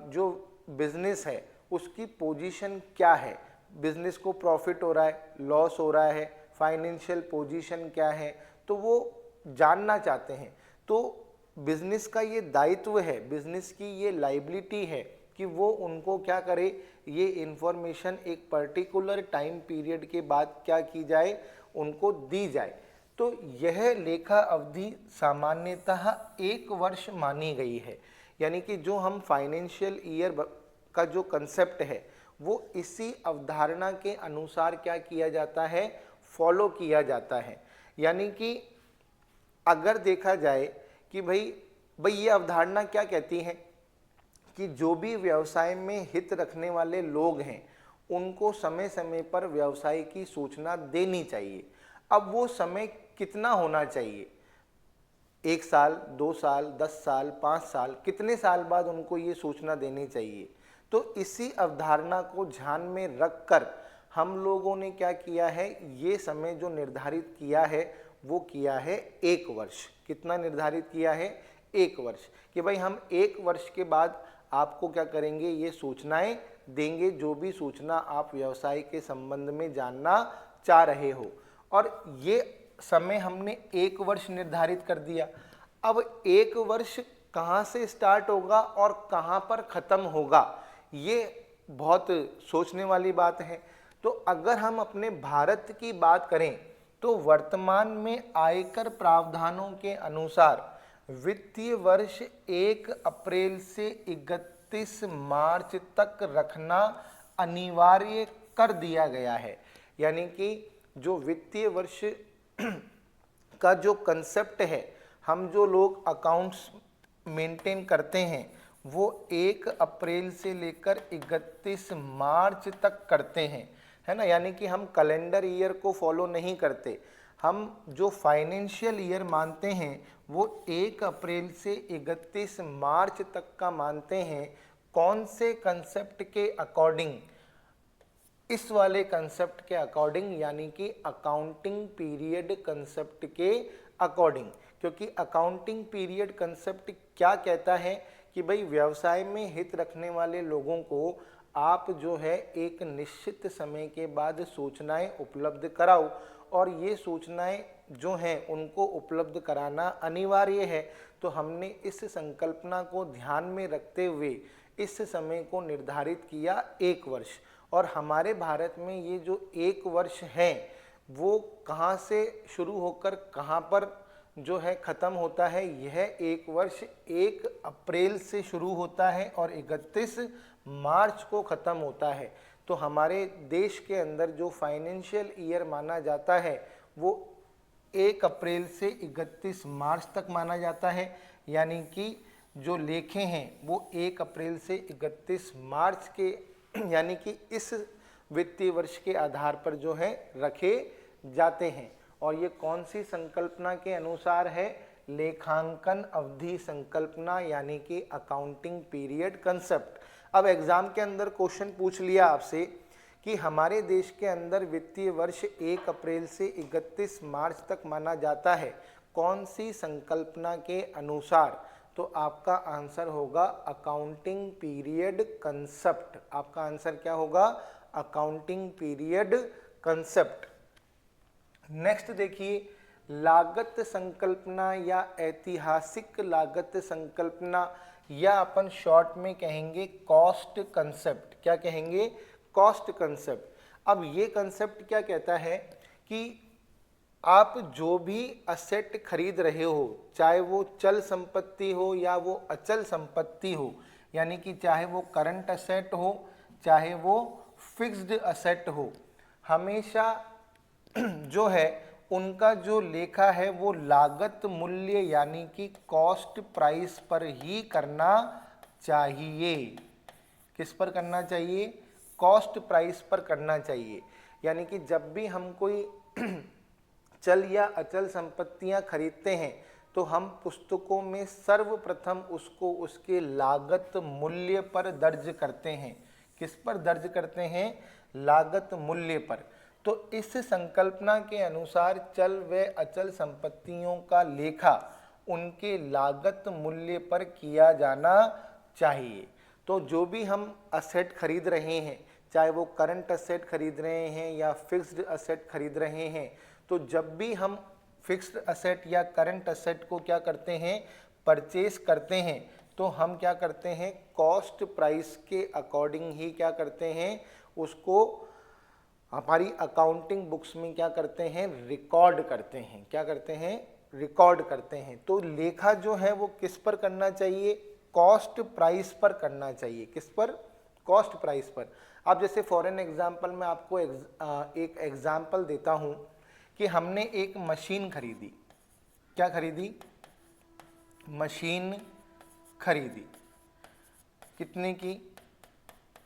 जो बिजनेस है उसकी पोजीशन क्या है, बिजनेस को प्रॉफिट हो रहा है, लॉस हो रहा है, फाइनेंशियल पोजीशन क्या है, तो वो जानना चाहते हैं। तो बिजनेस का ये दायित्व है, बिजनेस की ये लाइबिलिटी है कि वो उनको क्या करे, ये इन्फॉर्मेशन एक पर्टिकुलर टाइम पीरियड के बाद क्या की जाए, उनको दी जाए। तो यह लेखा अवधि सामान्यतः 1 वर्ष मानी गई है। यानी कि जो हम फाइनेंशियल ईयर का जो कंसेप्ट है वो इसी अवधारणा के अनुसार क्या किया जाता है, फॉलो किया जाता है। यानी कि अगर देखा जाए कि भाई ये अवधारणा क्या कहती है कि जो भी व्यवसाय में हित रखने वाले लोग हैं उनको समय समय पर व्यवसाय की सूचना देनी चाहिए। अब वो समय कितना होना चाहिए, 1 साल, 2 साल, 10 साल, 5 साल, कितने साल बाद उनको ये सूचना देनी चाहिए। तो इसी अवधारणा को ध्यान में रखकर हम लोगों ने क्या किया है, ये समय जो निर्धारित किया है वो किया है 1 वर्ष। कितना निर्धारित किया है, 1 वर्ष, कि भाई हम 1 वर्ष के बाद आपको क्या करेंगे, ये सूचनाएं देंगे, जो भी सूचना आप व्यवसाय के संबंध में जानना चाह रहे हो। और ये समय हमने 1 वर्ष निर्धारित कर दिया। अब 1 वर्ष कहाँ से स्टार्ट होगा और कहाँ पर ख़त्म होगा, ये बहुत सोचने वाली बात है। तो अगर हम अपने भारत की बात करें तो वर्तमान में आयकर प्रावधानों के अनुसार वित्तीय वर्ष 1 अप्रैल से 31 मार्च तक रखना अनिवार्य कर दिया गया है। यानी कि जो वित्तीय वर्ष का जो कंसेप्ट है, हम जो लोग अकाउंट्स मेंटेन करते हैं वो 1 अप्रैल से लेकर 31 मार्च तक करते हैं, है ना। यानी कि हम कैलेंडर ईयर को फॉलो नहीं करते, हम जो फाइनेंशियल ईयर मानते हैं वो 1 अप्रैल से 31 मार्च तक का मानते हैं। कौन से कंसेप्ट के अकॉर्डिंग, इस वाले कंसेप्ट के अकॉर्डिंग, यानी कि अकाउंटिंग पीरियड कंसेप्ट के अकॉर्डिंग। क्योंकि अकाउंटिंग पीरियड कंसेप्ट क्या कहता है कि भाई व्यवसाय में हित रखने वाले लोगों को आप जो है एक निश्चित समय के बाद सूचनाएं उपलब्ध कराओ, और ये सूचनाएं जो हैं उनको उपलब्ध कराना अनिवार्य है। तो हमने इस संकल्पना को ध्यान में रखते हुए इस समय को निर्धारित किया 1 वर्ष। और हमारे भारत में ये जो 1 वर्ष है वो कहाँ से शुरू होकर कहाँ पर जो है ख़त्म होता है। यह 1 वर्ष 1 अप्रैल से शुरू होता है और 31 मार्च को ख़त्म होता है। तो हमारे देश के अंदर जो फाइनेंशियल ईयर माना जाता है वो 1 अप्रैल से 31 मार्च तक माना जाता है, यानी कि जो लेखे हैं वो 1 अप्रैल से 31 मार्च के यानी कि इस वित्तीय वर्ष के आधार पर जो है रखे जाते हैं। और ये कौन सी संकल्पना के अनुसार है? लेखांकन अवधि संकल्पना, यानी कि अकाउंटिंग पीरियड कंसेप्ट। अब एग्जाम के अंदर क्वेश्चन पूछ लिया आपसे कि हमारे देश के अंदर वित्तीय वर्ष 1 अप्रैल से 31 मार्च तक माना जाता है, कौन सी संकल्पना के अनुसार? तो आपका आंसर होगा अकाउंटिंग पीरियड कंसेप्ट। आपका आंसर क्या होगा? Accounting period concept. नेक्स्ट देखिए, लागत संकल्पना या ऐतिहासिक लागत संकल्पना, या अपन शॉर्ट में कहेंगे कॉस्ट कंसेप्ट। क्या कहेंगे? Cost concept. अब ये कंसेप्ट क्या कहता है कि आप जो भी असेट खरीद रहे हो, चाहे वो चल संपत्ति हो या वो अचल संपत्ति हो, यानी कि चाहे वो करंट असेट हो चाहे वो फिक्स्ड असेट हो, हमेशा जो है उनका जो लेखा है वो लागत मूल्य यानी कि कॉस्ट प्राइस पर ही करना चाहिए। किस पर करना चाहिए? कॉस्ट प्राइस पर करना चाहिए। यानी कि जब भी हम कोई चल या अचल संपत्तियां खरीदते हैं तो हम पुस्तकों में सर्वप्रथम उसको उसके लागत मूल्य पर दर्ज करते हैं। किस पर दर्ज करते हैं? लागत मूल्य पर। तो इस संकल्पना के अनुसार चल व अचल संपत्तियों का लेखा उनके लागत मूल्य पर किया जाना चाहिए। तो जो भी हम असेट खरीद रहे हैं, चाहे वो करंट असेट खरीद रहे हैं या फिक्स्ड असेट खरीद रहे हैं, तो जब भी हम फिक्स्ड असेट या करंट असेट को क्या करते हैं? परचेस करते हैं, तो हम क्या करते हैं? कॉस्ट प्राइस के अकॉर्डिंग ही क्या करते हैं? उसको हमारी अकाउंटिंग बुक्स में क्या करते हैं? रिकॉर्ड करते हैं। क्या करते हैं? रिकॉर्ड करते हैं। तो लेखा जो है वो किस पर करना चाहिए? कॉस्ट प्राइस पर करना चाहिए। किस पर? कॉस्ट प्राइस पर। अब जैसे फॉर एन एग्जाम्पल मैं आपको एक एग्जाम्पल देता हूं कि हमने एक मशीन खरीदी। क्या खरीदी? मशीन खरीदी। कितने की?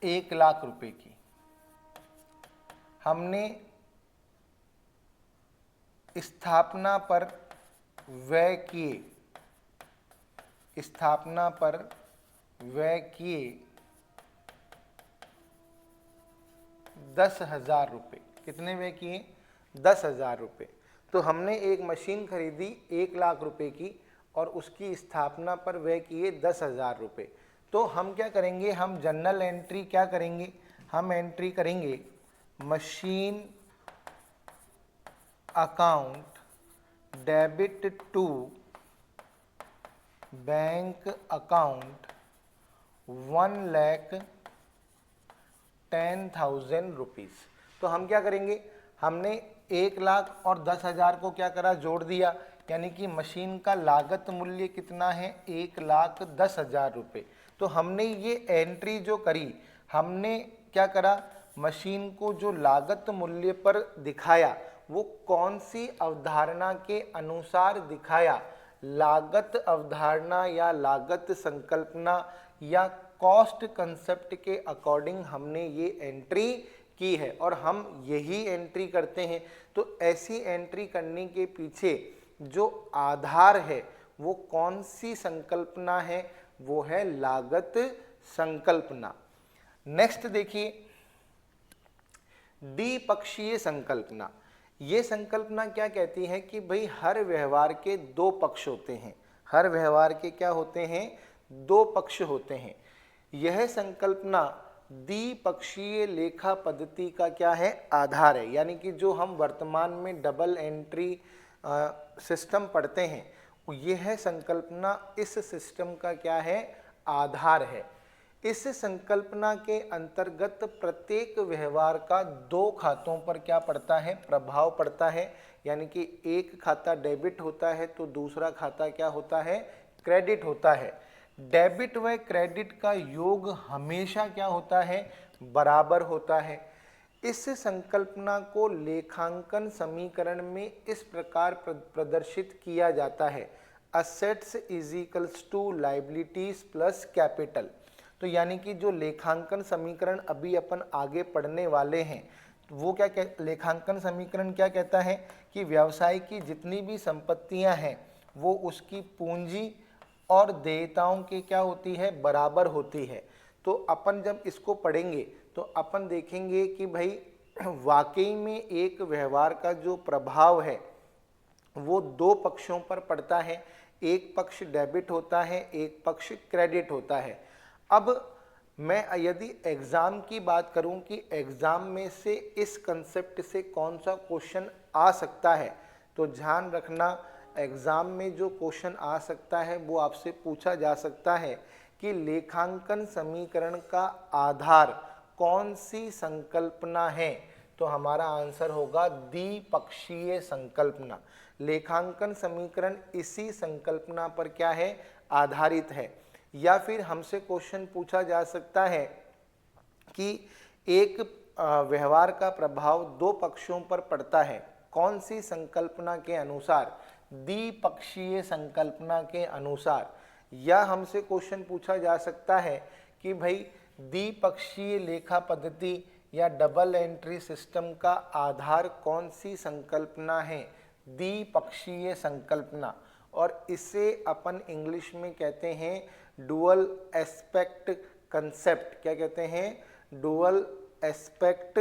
1 लाख रुपए की। हमने स्थापना पर व्यय किए, स्थापना पर व्यय किए 10,000 रुपये। कितने व्यय किए? 10,000 रुपये। तो हमने एक मशीन खरीदी 1 लाख रुपए की और उसकी स्थापना पर व्यय किए 10,000 रुपये। तो हम क्या करेंगे? हम जनरल एंट्री क्या करेंगे? हम एंट्री करेंगे machine account debit to bank account 1,10,000 rupees. तो हम क्या करेंगे? हमने 1 लाख और 10,000 को क्या करा? जोड़ दिया, यानी कि मशीन का लागत मूल्य कितना है? 1,10,000 रुपये। तो हमने ये एंट्री जो करी, हमने क्या करा? मशीन को जो लागत मूल्य पर दिखाया वो कौन सी अवधारणा के अनुसार दिखाया? लागत अवधारणा या लागत संकल्पना या कॉस्ट कंसेप्ट के अकॉर्डिंग हमने ये एंट्री की है और हम यही एंट्री करते हैं। तो ऐसी एंट्री करने के पीछे जो आधार है वो कौन सी संकल्पना है? वो है लागत संकल्पना। नेक्स्ट देखिए, द्विपक्षीय संकल्पना। ये संकल्पना क्या कहती है कि भाई हर व्यवहार के 2 पक्ष होते हैं। हर व्यवहार के क्या होते हैं? 2 पक्ष होते हैं। यह संकल्पना द्विपक्षीय लेखा पद्धति का क्या है, आधार है। यानी कि जो हम वर्तमान में डबल एंट्री सिस्टम पढ़ते हैं, यह संकल्पना इस सिस्टम का क्या है, आधार है। इस संकल्पना के अंतर्गत प्रत्येक व्यवहार का दो खातों पर क्या पड़ता है, प्रभाव पड़ता है। यानी कि एक खाता डेबिट होता है तो दूसरा खाता क्या होता है, क्रेडिट होता है। डेबिट व क्रेडिट का योग हमेशा क्या होता है, बराबर होता है। इस संकल्पना को लेखांकन समीकरण में इस प्रकार प्रदर्शित किया जाता है, assets is equals to liabilities plus capital. तो यानी कि जो लेखांकन समीकरण अभी अपन आगे पढ़ने वाले हैं, वो क्या लेखांकन समीकरण क्या कहता है कि व्यवसाय की जितनी भी संपत्तियां हैं वो उसकी पूंजी और देयताओं की क्या होती है, बराबर होती है। तो अपन जब इसको पढ़ेंगे तो अपन देखेंगे कि भाई वाकई में एक व्यवहार का जो प्रभाव है वो दो पक्षों पर पड़ता है, एक पक्ष डेबिट होता है, एक पक्ष क्रेडिट होता है। अब मैं यदि एग्जाम की बात करूं कि एग्जाम में से इस कंसेप्ट से कौन सा क्वेश्चन आ सकता है, तो ध्यान रखना एग्जाम में जो क्वेश्चन आ सकता है वो आपसे पूछा जा सकता है कि लेखांकन समीकरण का आधार कौन सी संकल्पना है। तो हमारा आंसर होगा द्विपक्षीय संकल्पना। लेखांकन समीकरण इसी संकल्पना पर क्या है, आधारित है। या फिर हमसे क्वेश्चन पूछा जा सकता है कि एक व्यवहार का प्रभाव दो पक्षों पर पड़ता है, कौन सी संकल्पना के अनुसार, द्विपक्षीय संकल्पना के अनुसार। या हमसे क्वेश्चन पूछा जा सकता है कि भाई द्विपक्षीय लेखा पद्धति या डबल एंट्री सिस्टम का आधार कौन सी संकल्पना है, द्विपक्षीय संकल्पना। और इसे अपन इंग्लिश में कहते हैं डुअल एस्पेक्ट कंसेप्ट। क्या कहते हैं, डुअल एस्पेक्ट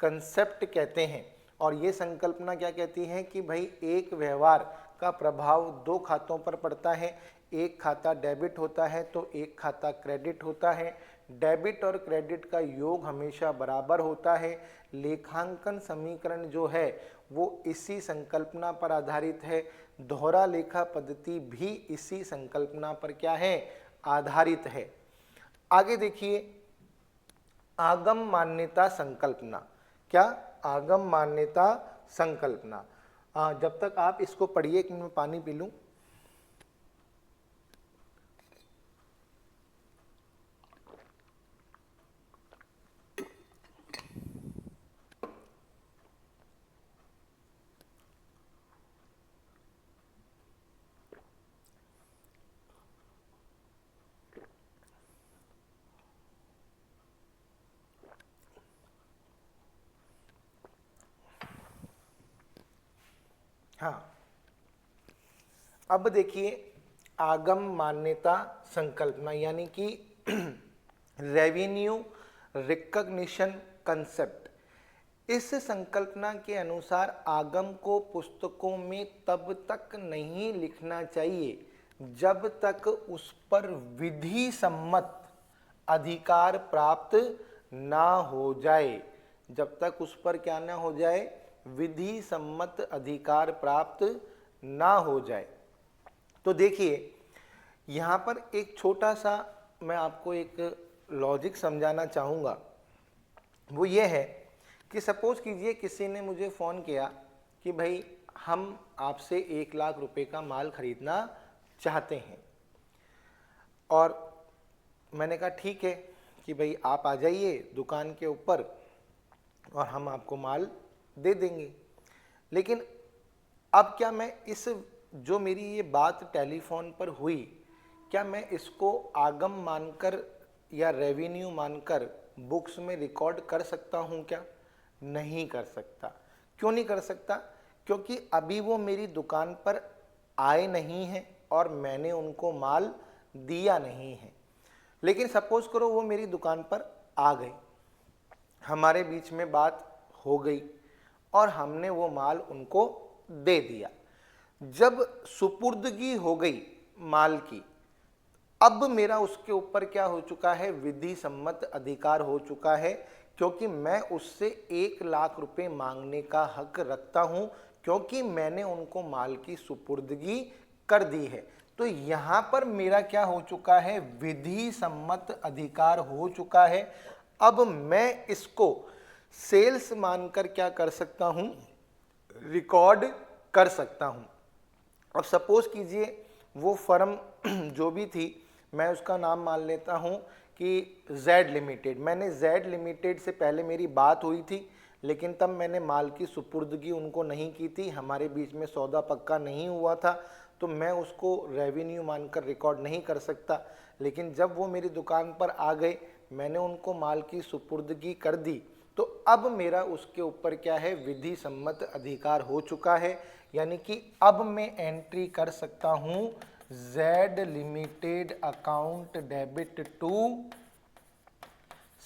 कंसेप्ट कहते हैं। और ये संकल्पना क्या कहती है कि भाई एक व्यवहार का प्रभाव दो खातों पर पड़ता है, एक खाता डेबिट होता है तो एक खाता क्रेडिट होता है। डेबिट और क्रेडिट का योग हमेशा बराबर होता है। लेखांकन समीकरण जो है वो इसी संकल्पना पर आधारित है। दोहरा लेखा पद्धति भी इसी संकल्पना पर क्या है, आधारित है। आगे देखिए, आगम मान्यता संकल्पना। क्या, आगम मान्यता संकल्पना। जब तक आप इसको पढ़िए कि मैं पानी पी लूं। हाँ, अब देखिए आगम मान्यता संकल्पना यानी कि रेवेन्यू रिकॉग्निशन कंसेप्ट। इस संकल्पना के अनुसार आगम को पुस्तकों में तब तक नहीं लिखना चाहिए जब तक उस पर विधि सम्मत अधिकार प्राप्त ना हो जाए। जब तक उस पर क्या ना हो जाए, विधि सम्मत अधिकार प्राप्त ना हो जाए। तो देखिए यहाँ पर एक छोटा सा मैं आपको एक लॉजिक समझाना चाहूँगा। वो ये है कि सपोज कीजिए किसी ने मुझे फ़ोन किया कि भाई हम आपसे 1 लाख रुपए का माल खरीदना चाहते हैं। और मैंने कहा ठीक है कि भाई आप आ जाइए दुकान के ऊपर और हम आपको माल दे देंगे। लेकिन अब क्या मैं इस जो मेरी ये बात टेलीफोन पर हुई, क्या मैं इसको आगम मानकर या रेवेन्यू मानकर बुक्स में रिकॉर्ड कर सकता हूँ क्या? नहीं कर सकता। क्यों नहीं कर सकता? क्योंकि अभी वो मेरी दुकान पर आए नहीं हैं और मैंने उनको माल दिया नहीं है। लेकिन सपोज करो वो मेरी दुकान पर आ गए, हमारे बीच में बात हो गई और हमने वो माल उनको दे दिया। जब सुपुर्दगी हो गई माल की, अब मेरा उसके ऊपर क्या हो चुका है, विधि सम्मत अधिकार हो चुका है, क्योंकि मैं उससे 1 लाख रुपए मांगने का हक रखता हूं, क्योंकि मैंने उनको माल की सुपुर्दगी कर दी है। तो यहां पर मेरा क्या हो चुका है, विधि सम्मत अधिकार हो चुका है। अब मैं इसको सेल्स मानकर क्या कर सकता हूं, रिकॉर्ड कर सकता हूं। अब सपोज कीजिए वो फर्म जो भी थी, मैं उसका नाम मान लेता हूं कि जेड लिमिटेड। मैंने जेड लिमिटेड से पहले मेरी बात हुई थी, लेकिन तब मैंने माल की सुपुर्दगी उनको नहीं की थी, हमारे बीच में सौदा पक्का नहीं हुआ था, तो मैं उसको रेवेन्यू मानकर रिकॉर्ड नहीं कर सकता। लेकिन जब वो मेरी दुकान पर आ गए, मैंने उनको माल की सुपुर्दगी कर दी, तो अब मेरा उसके ऊपर क्या है, विधि सम्मत अधिकार हो चुका है। यानी कि अब मैं एंट्री कर सकता हूं, Z limited account debit to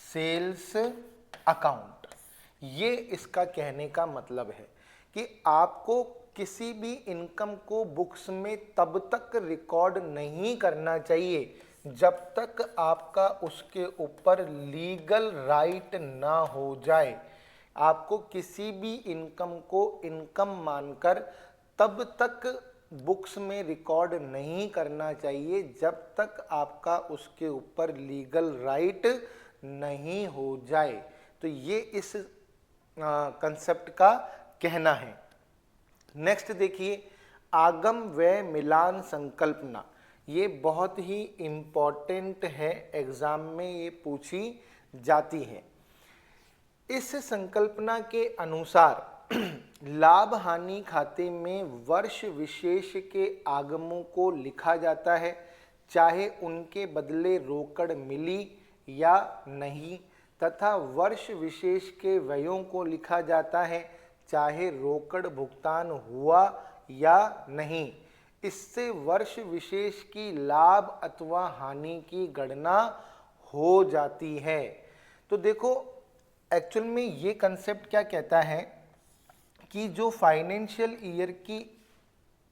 sales account. ये इसका कहने का मतलब है कि आपको किसी भी इनकम को बुक्स में तब तक रिकॉर्ड नहीं करना चाहिए जब तक आपका उसके ऊपर लीगल राइट ना हो जाए। आपको किसी भी इनकम को इनकम मानकर तब तक बुक्स में रिकॉर्ड नहीं करना चाहिए जब तक आपका उसके ऊपर लीगल राइट नहीं हो जाए। तो ये इस कंसेप्ट का कहना है। नेक्स्ट देखिए, आगम व मिलान संकल्पना। ये बहुत ही इम्पॉर्टेंट है, एग्जाम में ये पूछी जाती है। इस संकल्पना के अनुसार लाभ हानि खाते में वर्ष विशेष के आगमों को लिखा जाता है, चाहे उनके बदले रोकड़ मिली या नहीं, तथा वर्ष विशेष के व्ययों को लिखा जाता है, चाहे रोकड़ भुगतान हुआ या नहीं। इससे वर्ष विशेष की लाभ अथवा हानि की गणना हो जाती है। तो देखो, एक्चुअल में ये कंसेप्ट क्या कहता है कि जो फाइनेंशियल ईयर की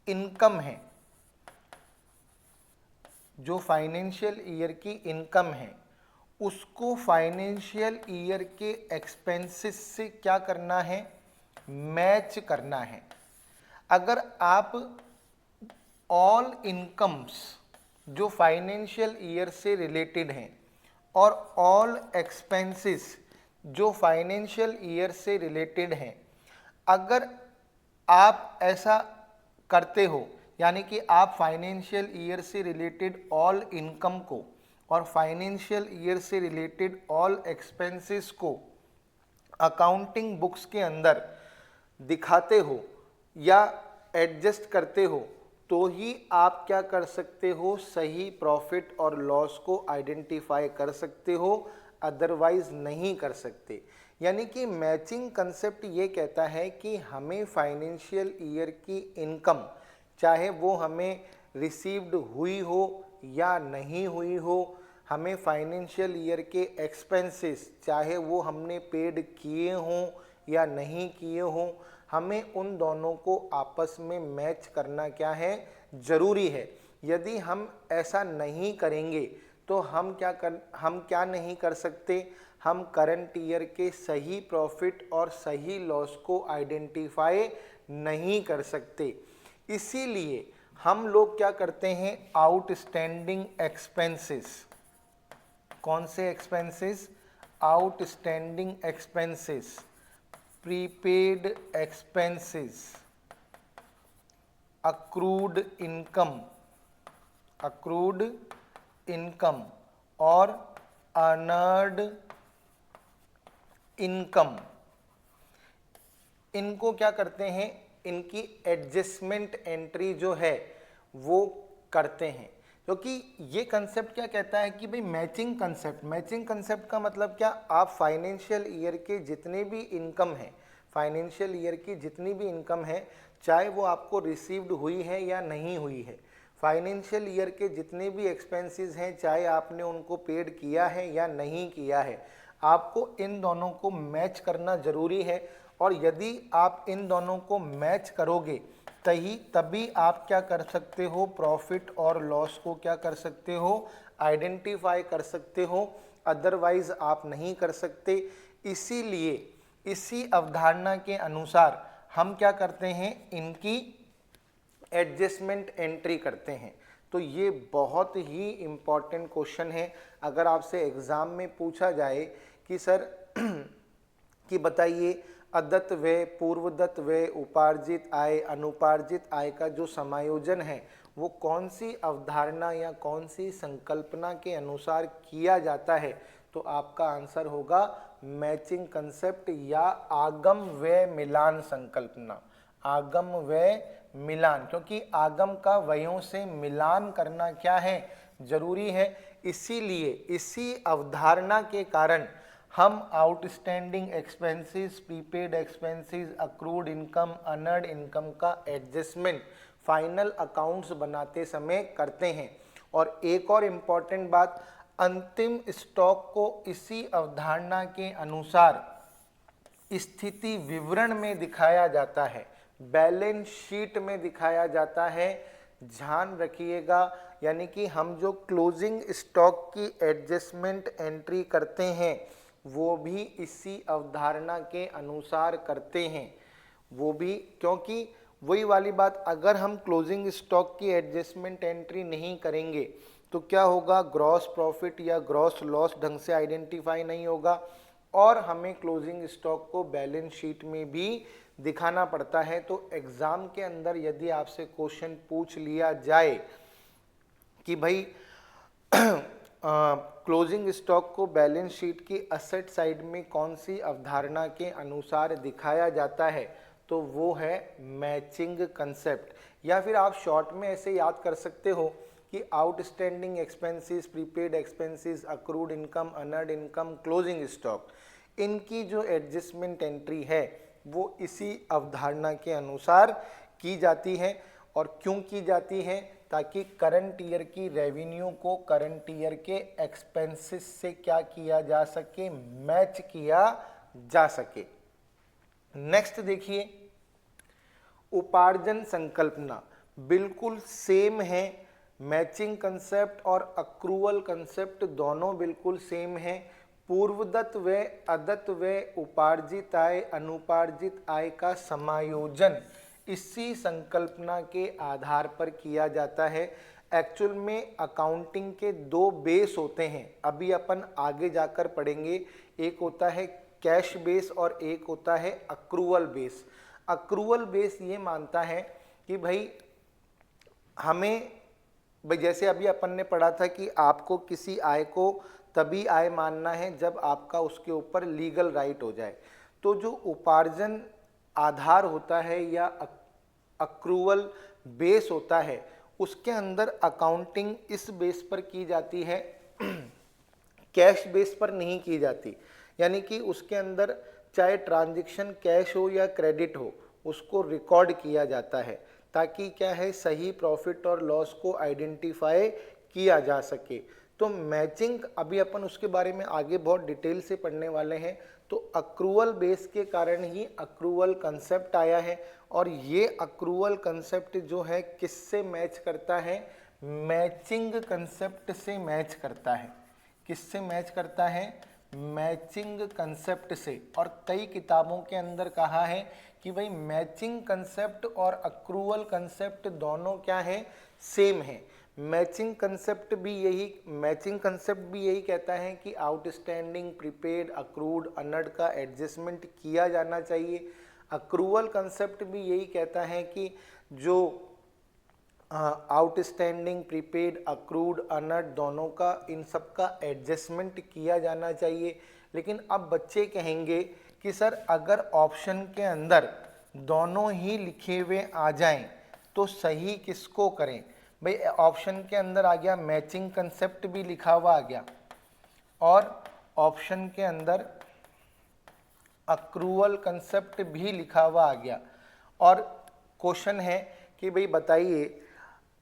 इनकम है, जो फाइनेंशियल ईयर की इनकम है, उसको फाइनेंशियल ईयर के एक्सपेंसेस से क्या करना है, मैच करना है। अगर आप ऑल इनकम्स जो फाइनेंशियल ईयर से रिलेटेड हैं और ऑल एक्सपेंसेस जो फाइनेंशियल ईयर से रिलेटेड हैं, अगर आप ऐसा करते हो, यानी कि आप फाइनेंशियल ईयर से रिलेटेड ऑल इनकम को और फाइनेंशियल ईयर से रिलेटेड ऑल एक्सपेंसेस को अकाउंटिंग बुक्स के अंदर दिखाते हो या एडजस्ट करते हो, तो ही आप क्या कर सकते हो, सही प्रॉफिट और लॉस को आइडेंटिफाई कर सकते हो, अदरवाइज नहीं कर सकते। यानी कि मैचिंग कंसेप्ट ये कहता है कि हमें फाइनेंशियल ईयर की इनकम, चाहे वो हमें रिसीव्ड हुई हो या नहीं हुई हो, हमें फाइनेंशियल ईयर के एक्सपेंसेस, चाहे वो हमने पेड किए हों या नहीं किए हों, हमें उन दोनों को आपस में मैच करना क्या है, जरूरी है। यदि हम ऐसा नहीं करेंगे तो हम क्या नहीं कर सकते, हम करंट ईयर के सही प्रॉफिट और सही लॉस को आइडेंटिफाई नहीं कर सकते। इसीलिए हम लोग क्या करते हैं, आउटस्टैंडिंग एक्सपेंसेस। कौन से expenses, outstanding expenses, prepaid expenses, accrued income और अर्नर्ड इनकम, इनको क्या करते हैं, इनकी एडजस्टमेंट एंट्री जो है वो करते हैं। क्योंकि ये कंसेप्ट क्या कहता है कि भाई मैचिंग कंसेप्ट का मतलब क्या, आप फाइनेंशियल ईयर के जितने भी इनकम है, फाइनेंशियल ईयर की जितनी भी इनकम है, चाहे वो आपको रिसीव्ड हुई है या नहीं हुई है, फाइनेंशियल ईयर के जितने भी एक्सपेंसेस हैं, चाहे आपने उनको पेड किया है या नहीं किया है, आपको इन दोनों को मैच करना जरूरी है। और यदि आप इन दोनों को मैच करोगे तभी आप क्या कर सकते हो, प्रॉफिट और लॉस को क्या कर सकते हो, आइडेंटिफाई कर सकते हो, अदरवाइज आप नहीं कर सकते। इसीलिए इसी अवधारणा के अनुसार हम क्या करते हैं, इनकी एडजस्टमेंट एंट्री करते हैं। तो ये बहुत ही इम्पॉर्टेंट क्वेश्चन है। अगर आपसे एग्जाम में पूछा जाए कि सर कि बताइए अदत्त व्यय, पूर्वदत्त व्यय, उपार्जित आय, अनुपार्जित आय का जो समायोजन है वो कौन सी अवधारणा या कौन सी संकल्पना के अनुसार किया जाता है, तो आपका आंसर होगा मैचिंग कंसेप्ट या आगम व्यय मिलान संकल्पना। आगम व्यय मिलान, क्योंकि आगम का व्ययों से मिलान करना क्या है, जरूरी है। इसीलिए इसी अवधारणा के कारण हम outstanding expenses, prepaid expenses, accrued income, honoured income का एडजस्टमेंट फाइनल अकाउंट्स बनाते समय करते हैं। और एक और इम्पॉर्टेंट बात, अंतिम स्टॉक को इसी अवधारणा के अनुसार स्थिति विवरण में दिखाया जाता है, बैलेंस शीट में दिखाया जाता है। ध्यान रखिएगा, यानी कि हम जो क्लोजिंग स्टॉक की एडजस्टमेंट एंट्री करते हैं वो भी इसी अवधारणा के अनुसार करते हैं। वो भी क्योंकि वही वाली बात, अगर हम क्लोजिंग स्टॉक की एडजस्टमेंट एंट्री नहीं करेंगे तो क्या होगा, ग्रॉस प्रॉफिट या ग्रॉस लॉस ढंग से आइडेंटिफाई नहीं होगा और हमें क्लोजिंग स्टॉक को बैलेंस शीट में भी दिखाना पड़ता है। तो एग्जाम के अंदर यदि आपसे क्वेश्चन पूछ लिया जाए कि भाई क्लोजिंग स्टॉक को बैलेंस शीट की असेट साइड में कौन सी अवधारणा के अनुसार दिखाया जाता है, तो वो है मैचिंग कंसेप्ट। या फिर आप शॉर्ट में ऐसे याद कर सकते हो कि outstanding expenses, prepaid expenses, accrued income, honoured income, closing stock, इनकी जो एडजस्टमेंट एंट्री है वो इसी अवधारणा के अनुसार की जाती है। और क्यों की जाती है, ताकि करंट ईयर की रेवेन्यू को करंट ईयर के एक्सपेंसेस से क्या किया जा सके, मैच किया जा सके। नेक्स्ट देखिए, उपार्जन संकल्पना बिल्कुल सेम है। मैचिंग कंसेप्ट और अक्रूवल कंसेप्ट दोनों बिल्कुल सेम है। पूर्वदत्त व्यय, अदत्त व्यय, उपार्जित आय, अनुपार्जित आय का समायोजन इसी संकल्पना के आधार पर किया जाता है। एक्चुअल में अकाउंटिंग के दो बेस होते हैं, अभी अपन आगे जाकर पढ़ेंगे। एक होता है कैश बेस और एक होता है अक्रूवल बेस। अक्रूवल बेस ये मानता है कि भाई जैसे अभी अपन ने पढ़ा था कि आपको किसी आय को तभी आय मानना है जब आपका उसके ऊपर लीगल राइट हो जाए। तो जो उपार्जन आधार होता है या अक्रूवल बेस होता है, उसके अंदर अकाउंटिंग इस बेस पर की जाती है, कैश बेस पर नहीं की जाती। यानी कि उसके अंदर चाहे ट्रांजैक्शन कैश हो या क्रेडिट हो, उसको रिकॉर्ड किया जाता है ताकि क्या है, सही प्रॉफिट और लॉस को आइडेंटिफाई किया जा सके। तो मैचिंग अभी अपन उसके बारे में आगे बहुत डिटेल से पढ़ने वाले हैं। तो अक्रूवल बेस के कारण ही अक्रूवल कंसेप्ट आया है और ये अक्रूवल कंसेप्ट जो है किससे मैच करता है, मैचिंग कंसेप्ट से मैच करता है। किससे मैच करता है, मैचिंग कंसेप्ट से। और कई किताबों के अंदर कहा है कि भाई मैचिंग कंसेप्ट और अक्रूवल कंसेप्ट दोनों क्या है, सेम है। मैचिंग कंसेप्ट भी यही कहता है कि आउटस्टैंडिंग, प्रीपेड, अक्रूड, अनर्ड का एडजस्टमेंट किया जाना चाहिए। अक्रूवल कंसेप्ट भी यही कहता है कि जो आउटस्टैंडिंग, प्रीपेड, अक्रूड, अनर्ड दोनों का, इन सब का एडजस्टमेंट किया जाना चाहिए। लेकिन अब बच्चे कहेंगे कि सर अगर ऑप्शन के अंदर दोनों ही लिखे हुए आ जाएं तो सही किसको करें। भाई ऑप्शन के अंदर आ गया मैचिंग कंसेप्ट भी लिखा हुआ आ गया और ऑप्शन के अंदर अक्रूवल कंसेप्ट भी लिखा हुआ आ गया। और क्वेश्चन है कि भाई बताइए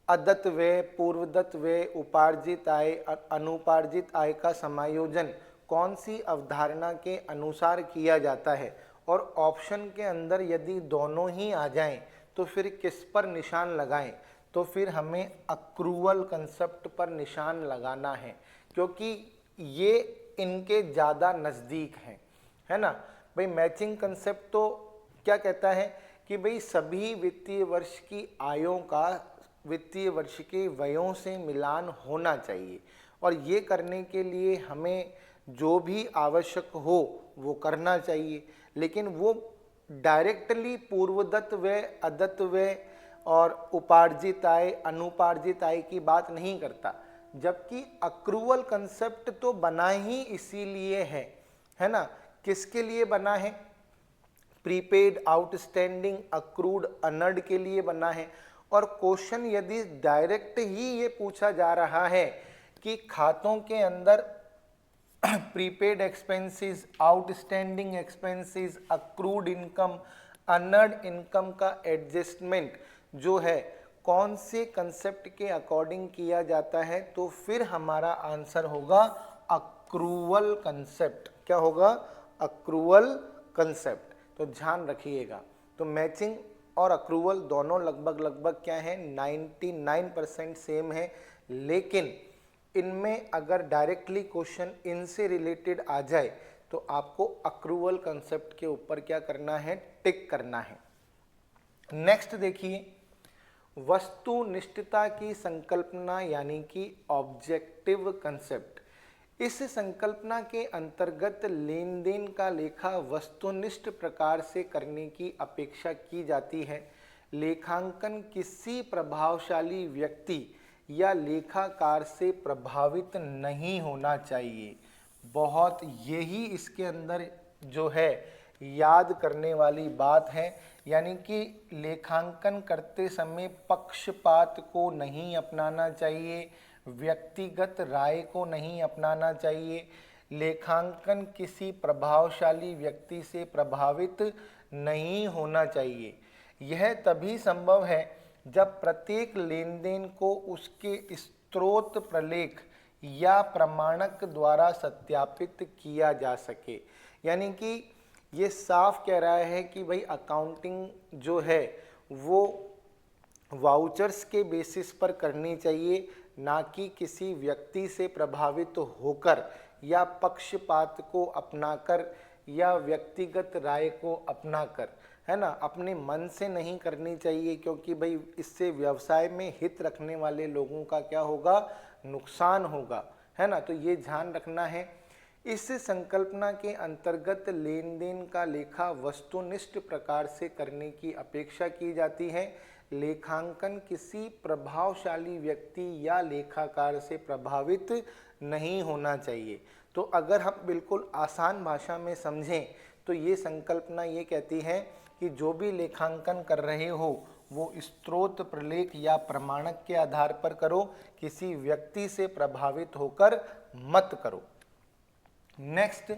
अदत्त व्यय, पूर्वदत्त व्यय, उपार्जित आय, अनुपार्जित आय का समायोजन कौन सी अवधारणा के अनुसार किया जाता है। और ऑप्शन के अंदर यदि दोनों ही आ जाएं तो फिर किस पर निशान लगाएं, तो फिर हमें अक्रूवल कंसेप्ट पर निशान लगाना है, क्योंकि ये इनके ज़्यादा नज़दीक हैं, है ना भाई। मैचिंग कंसेप्ट तो क्या कहता है कि भाई सभी वित्तीय वर्ष की आयों का वित्तीय वर्ष के व्ययों से मिलान होना चाहिए, और ये करने के लिए हमें जो भी आवश्यक हो वो करना चाहिए, लेकिन वो डायरेक्टली पूर्वदत्त व्यय, अदत्त व्यय और उपार्जित आय, अनुपार्जित आय की बात नहीं करता। जबकि अक्रूवल कंसेप्ट तो बना ही इसीलिए है ना। किसके लिए बना है? प्रीपेड, आउटस्टैंडिंग, अक्रूड, अनर्ड के लिए बना है। और क्वेश्चन यदि डायरेक्ट ही ये पूछा जा रहा है कि खातों के अंदर prepaid expenses, outstanding expenses, accrued income, honoured income का एडजस्टमेंट जो है कौन से कंसेप्ट के अकॉर्डिंग किया जाता है, तो फिर हमारा आंसर होगा अक्रूवल कंसेप्ट। क्या होगा? Accrual concept. तो ध्यान रखिएगा। तो मैचिंग और अक्रूवल दोनों लगभग क्या है, 99% सेम है, लेकिन इनमें अगर डायरेक्टली क्वेश्चन इनसे रिलेटेड आ जाए तो आपको अक्रूवल कंसेप्ट के ऊपर क्या करना है, टिक करना है। नेक्स्ट देखिए, वस्तुनिष्ठता की संकल्पना यानी कि ऑब्जेक्टिव कंसेप्ट। इस संकल्पना के अंतर्गत लेन देन का लेखा वस्तुनिष्ठ प्रकार से करने की अपेक्षा की जाती है। लेखांकन किसी प्रभावशाली व्यक्ति या लेखाकार से प्रभावित नहीं होना चाहिए। बहुत यही इसके अंदर जो है याद करने वाली बात है, यानी कि लेखांकन करते समय पक्षपात को नहीं अपनाना चाहिए, व्यक्तिगत राय को नहीं अपनाना चाहिए। लेखांकन किसी प्रभावशाली व्यक्ति से प्रभावित नहीं होना चाहिए। यह तभी संभव है जब प्रत्येक लेन देन को उसके स्रोत प्रलेख या प्रमाणक द्वारा सत्यापित किया जा सके। यानी कि ये साफ कह रहा है कि भाई अकाउंटिंग जो है वो वाउचर्स के बेसिस पर करनी चाहिए, ना कि किसी व्यक्ति से प्रभावित होकर या पक्षपात को अपनाकर या व्यक्तिगत राय को अपनाकर, है ना, अपने मन से नहीं करनी चाहिए, क्योंकि भाई इससे व्यवसाय में हित रखने वाले लोगों का क्या होगा, नुकसान होगा, है ना। तो ये ध्यान रखना है। इस संकल्पना के अंतर्गत लेन देन का लेखा वस्तुनिष्ठ प्रकार से करने की अपेक्षा की जाती है। लेखांकन किसी प्रभावशाली व्यक्ति या लेखाकार से प्रभावित नहीं होना चाहिए। तो अगर हम बिल्कुल आसान भाषा में समझें तो ये संकल्पना ये कहती है कि जो भी लेखांकन कर रहे हो वो स्रोत प्रलेख या प्रमाणक के आधार पर करो, किसी व्यक्ति से प्रभावित होकर मत करो। नेक्स्ट,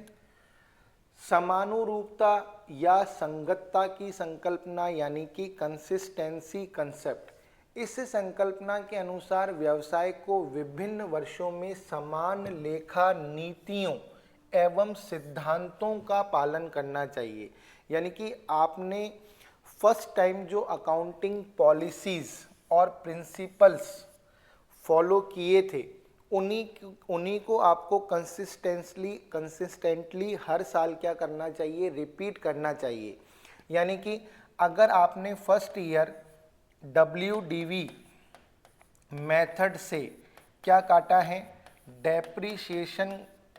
समानुरूपता या संगतता की संकल्पना यानी कि कंसिस्टेंसी कंसेप्ट। इस संकल्पना के अनुसार व्यवसाय को विभिन्न वर्षों में समान लेखा नीतियों एवं सिद्धांतों का पालन करना चाहिए। यानी कि आपने फर्स्ट टाइम जो अकाउंटिंग पॉलिसीज और प्रिंसिपल्स फॉलो किए थे उन्हीं को आपको कंसिस्टेंटली हर साल क्या करना चाहिए, रिपीट करना चाहिए। यानी कि अगर आपने फर्स्ट ईयर WDV मेथड से क्या काटा है, डेप्रीशिएशन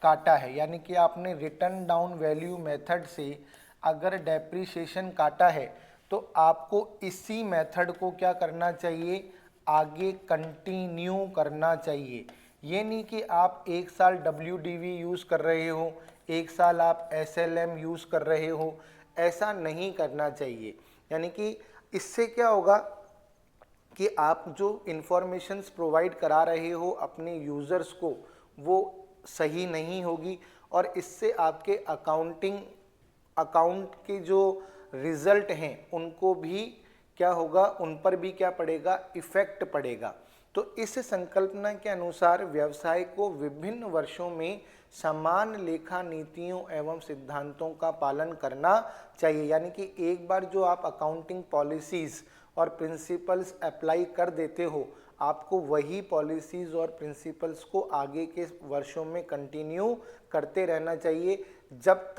काटा है, यानी कि आपने रिटर्न डाउन वैल्यू मेथड से अगर डेप्रीशिएशन काटा है तो आपको इसी मेथड को क्या करना चाहिए, आगे कंटिन्यू करना चाहिए। ये नहीं कि आप एक साल WDV यूज़ कर रहे हो, एक साल आप SLM यूज़ कर रहे हो, ऐसा नहीं करना चाहिए। यानी कि इससे क्या होगा कि आप जो इन्फॉर्मेशंस प्रोवाइड करा रहे हो अपने यूज़र्स को वो सही नहीं होगी, और इससे आपके अकाउंट के जो रिज़ल्ट हैं उनको भी क्या होगा, उन पर भी क्या पड़ेगा, इफ़ेक्ट पड़ेगा। तो इस संकल्पना के अनुसार व्यवसाय को विभिन्न वर्षों में समान लेखा नीतियों एवं सिद्धांतों का पालन करना चाहिए। यानी कि एक बार जो आप अकाउंटिंग पॉलिसीज और प्रिंसिपल्स अप्लाई कर देते हो, आपको वही पॉलिसीज और प्रिंसिपल्स को आगे के वर्षों में कंटिन्यू करते रहना चाहिए, जब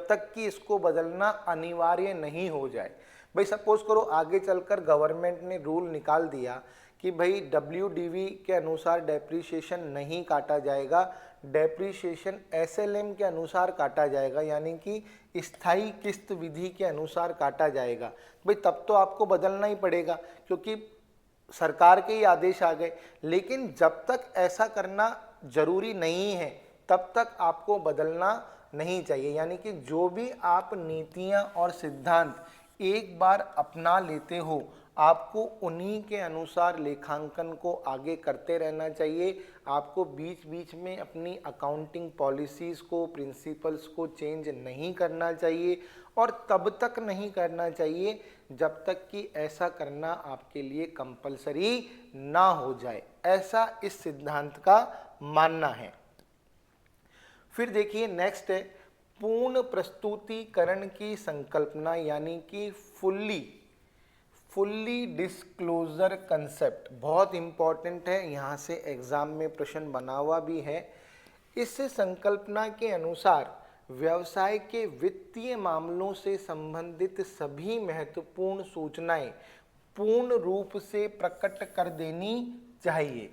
तक कि इसको बदलना अनिवार्य नहीं हो जाए। भाई सपोज करो आगे चलकर गवर्नमेंट ने रूल निकाल दिया कि भाई WDV के अनुसार डेप्रीशिएशन नहीं काटा जाएगा, डेप्रीशिएशन SLM के अनुसार काटा जाएगा, यानी कि स्थायी किस्त विधि के अनुसार काटा जाएगा। भाई तब तो आपको बदलना ही पड़ेगा, क्योंकि सरकार के ही आदेश आ गए। लेकिन जब तक ऐसा करना जरूरी नहीं है, तब तक आपको बदलना नहीं चाहिए। यानी कि जो भी आप नीतियां और सिद्धांत एक बार अपना लेते हो, आपको उन्हीं के अनुसार लेखांकन को आगे करते रहना चाहिए। आपको बीच बीच में अपनी अकाउंटिंग पॉलिसीज़ को, प्रिंसिपल्स को चेंज नहीं करना चाहिए, और तब तक नहीं करना चाहिए जब तक कि ऐसा करना आपके लिए कंपलसरी ना हो जाए। ऐसा इस सिद्धांत का मानना है। फिर देखिए नेक्स्ट है पूर्ण प्रस्तुतिकरण की संकल्पना, यानी कि फुल्ली डिस्क्लोजर कंसेप्ट। बहुत इंपॉर्टेंट है, यहाँ से एग्जाम में प्रश्न बना हुआ भी है। इस संकल्पना के अनुसार व्यवसाय के वित्तीय मामलों से संबंधित सभी महत्वपूर्ण सूचनाएं पूर्ण रूप से प्रकट कर देनी चाहिए।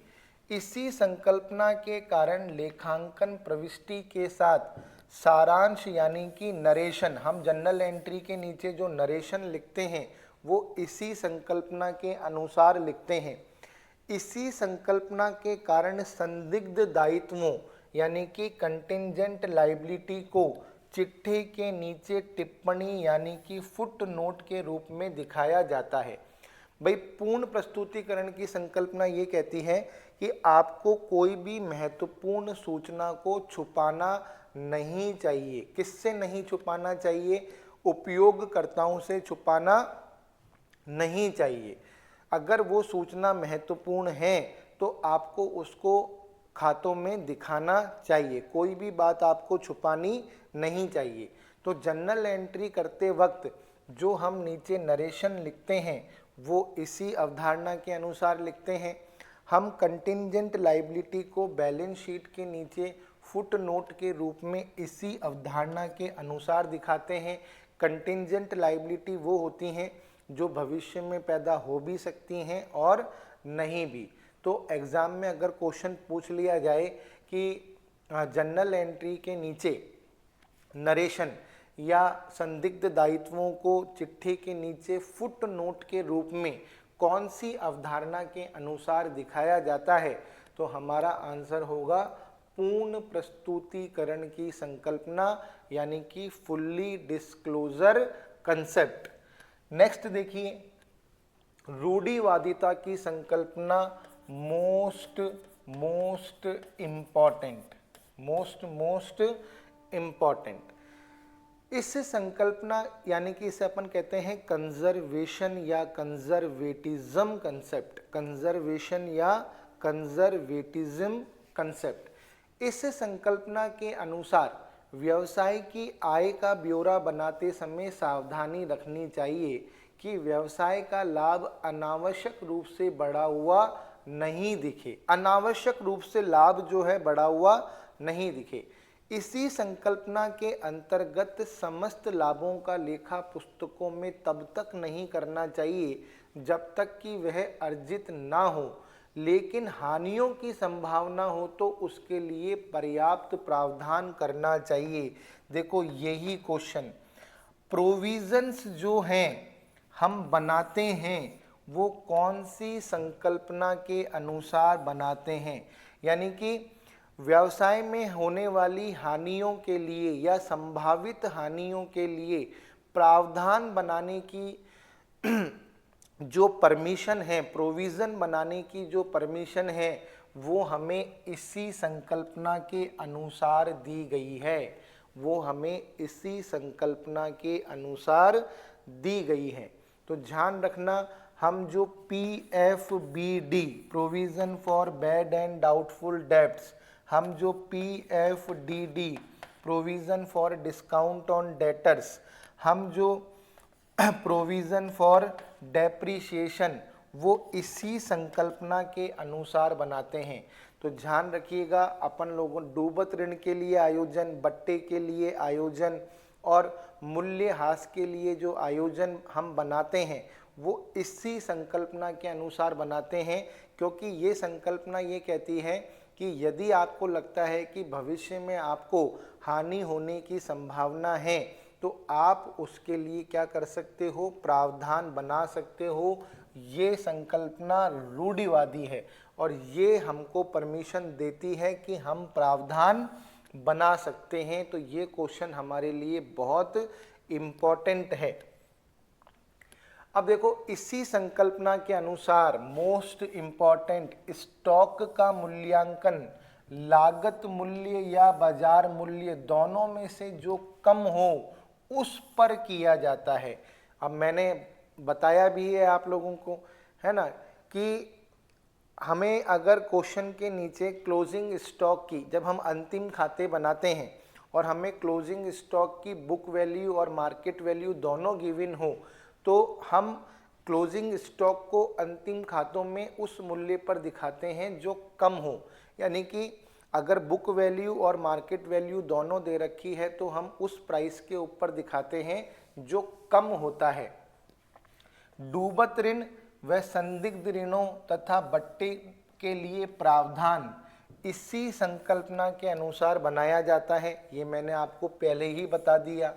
इसी संकल्पना के कारण लेखांकन प्रविष्टि के साथ सारांश यानी कि नरेशन, हम जनरल एंट्री के नीचे जो नरेशन लिखते हैं वो इसी संकल्पना के अनुसार लिखते हैं। इसी संकल्पना के कारण संदिग्ध दायित्वों यानी कि कंटिंजेंट लायबिलिटी को चिट्ठी के नीचे टिप्पणी यानी कि फुट नोट के रूप में दिखाया जाता है। भाई पूर्ण प्रस्तुतिकरण की संकल्पना ये कहती है कि आपको कोई भी महत्वपूर्ण सूचना को छुपाना नहीं चाहिए। किससे नहीं छुपाना चाहिए? उपयोगकर्ताओं से छुपाना नहीं चाहिए। अगर वो सूचना महत्वपूर्ण है तो आपको उसको खातों में दिखाना चाहिए, कोई भी बात आपको छुपानी नहीं चाहिए। तो जनरल एंट्री करते वक्त जो हम नीचे नरेशन लिखते हैं वो इसी अवधारणा के अनुसार लिखते हैं। हम कंटिंजेंट लायबिलिटी को बैलेंस शीट के नीचे फुट नोट के रूप में इसी अवधारणा के अनुसार दिखाते हैं। कंटिंजेंट लायबिलिटी वो होती हैं जो भविष्य में पैदा हो भी सकती हैं और नहीं भी। तो एग्ज़ाम में अगर क्वेश्चन पूछ लिया जाए कि जनरल एंट्री के नीचे नरेशन या संदिग्ध दायित्वों को चिट्ठी के नीचे फुट नोट के रूप में कौन सी अवधारणा के अनुसार दिखाया जाता है, तो हमारा आंसर होगा पूर्ण प्रस्तुतिकरण की संकल्पना यानी कि फुल्ली डिस्क्लोजर कंसेप्ट। नेक्स्ट देखिए रूढ़िवादिता की संकल्पना मोस्ट इम्पॉर्टेंट। इस संकल्पना यानी कि इसे अपन कहते हैं कंजर्वेशन या कंजर्वेटिज्म कंसेप्ट। कंजर्वेशन या कंजर्वेटिज्म कंसेप्ट। इस संकल्पना के अनुसार व्यवसाय की आय का ब्यौरा बनाते समय सावधानी रखनी चाहिए कि व्यवसाय का लाभ अनावश्यक रूप से बढ़ा हुआ नहीं दिखे, अनावश्यक रूप से लाभ जो है बढ़ा हुआ नहीं दिखे। इसी संकल्पना के अंतर्गत समस्त लाभों का लेखा पुस्तकों में तब तक नहीं करना चाहिए जब तक कि वह अर्जित ना हो, लेकिन हानियों की संभावना हो तो उसके लिए पर्याप्त प्रावधान करना चाहिए। देखो यही क्वेश्चन प्रोविजंस जो हैं हम बनाते हैं वो कौन सी संकल्पना के अनुसार बनाते हैं, यानी कि व्यवसाय में होने वाली हानियों के लिए या संभावित हानियों के लिए प्रावधान बनाने की जो परमिशन है, प्रोविज़न बनाने की जो परमिशन है वो हमें इसी संकल्पना के अनुसार दी गई है, वो हमें इसी संकल्पना के अनुसार दी गई है। तो ध्यान रखना हम जो PFBD provision for bad and doubtful debts, हम जो PFDD provision for discount on debtors, हम जो प्रोविज़न फॉर डेप्रीशिएशन, वो इसी संकल्पना के अनुसार बनाते हैं। तो ध्यान रखिएगा, अपन लोगों डूबत ऋण के लिए आयोजन, बट्टे के लिए आयोजन और मूल्यह्रास के लिए जो आयोजन हम बनाते हैं वो इसी संकल्पना के अनुसार बनाते हैं, क्योंकि ये संकल्पना ये कहती है कि यदि आपको लगता है कि भविष्य में आपको हानि होने की संभावना है तो आप उसके लिए क्या कर सकते हो, प्रावधान बना सकते हो। ये संकल्पना रूढ़िवादी है और ये हमको परमिशन देती है कि हम प्रावधान बना सकते हैं। तो ये क्वेश्चन हमारे लिए बहुत इम्पोर्टेंट है। अब देखो, इसी संकल्पना के अनुसार मोस्ट इम्पॉर्टेंट, स्टॉक का मूल्यांकन लागत मूल्य या बाजार मूल्य दोनों में से जो कम हो उस पर किया जाता है। अब मैंने बताया भी है आप लोगों को, है ना, कि हमें अगर क्वेश्चन के नीचे क्लोजिंग स्टॉक की, जब हम अंतिम खाते बनाते हैं और हमें क्लोजिंग स्टॉक की बुक वैल्यू और मार्केट वैल्यू दोनों गिवन हो, तो हम क्लोजिंग स्टॉक को अंतिम खातों में उस मूल्य पर दिखाते हैं जो कम हो। यानी कि अगर बुक वैल्यू और मार्केट वैल्यू दोनों दे रखी है तो हम उस प्राइस के ऊपर दिखाते हैं जो कम होता है। डूबत ऋण व संदिग्ध ऋणों तथा बट्टे के लिए प्रावधान इसी संकल्पना के अनुसार बनाया जाता है। ये मैंने आपको पहले ही बता दिया।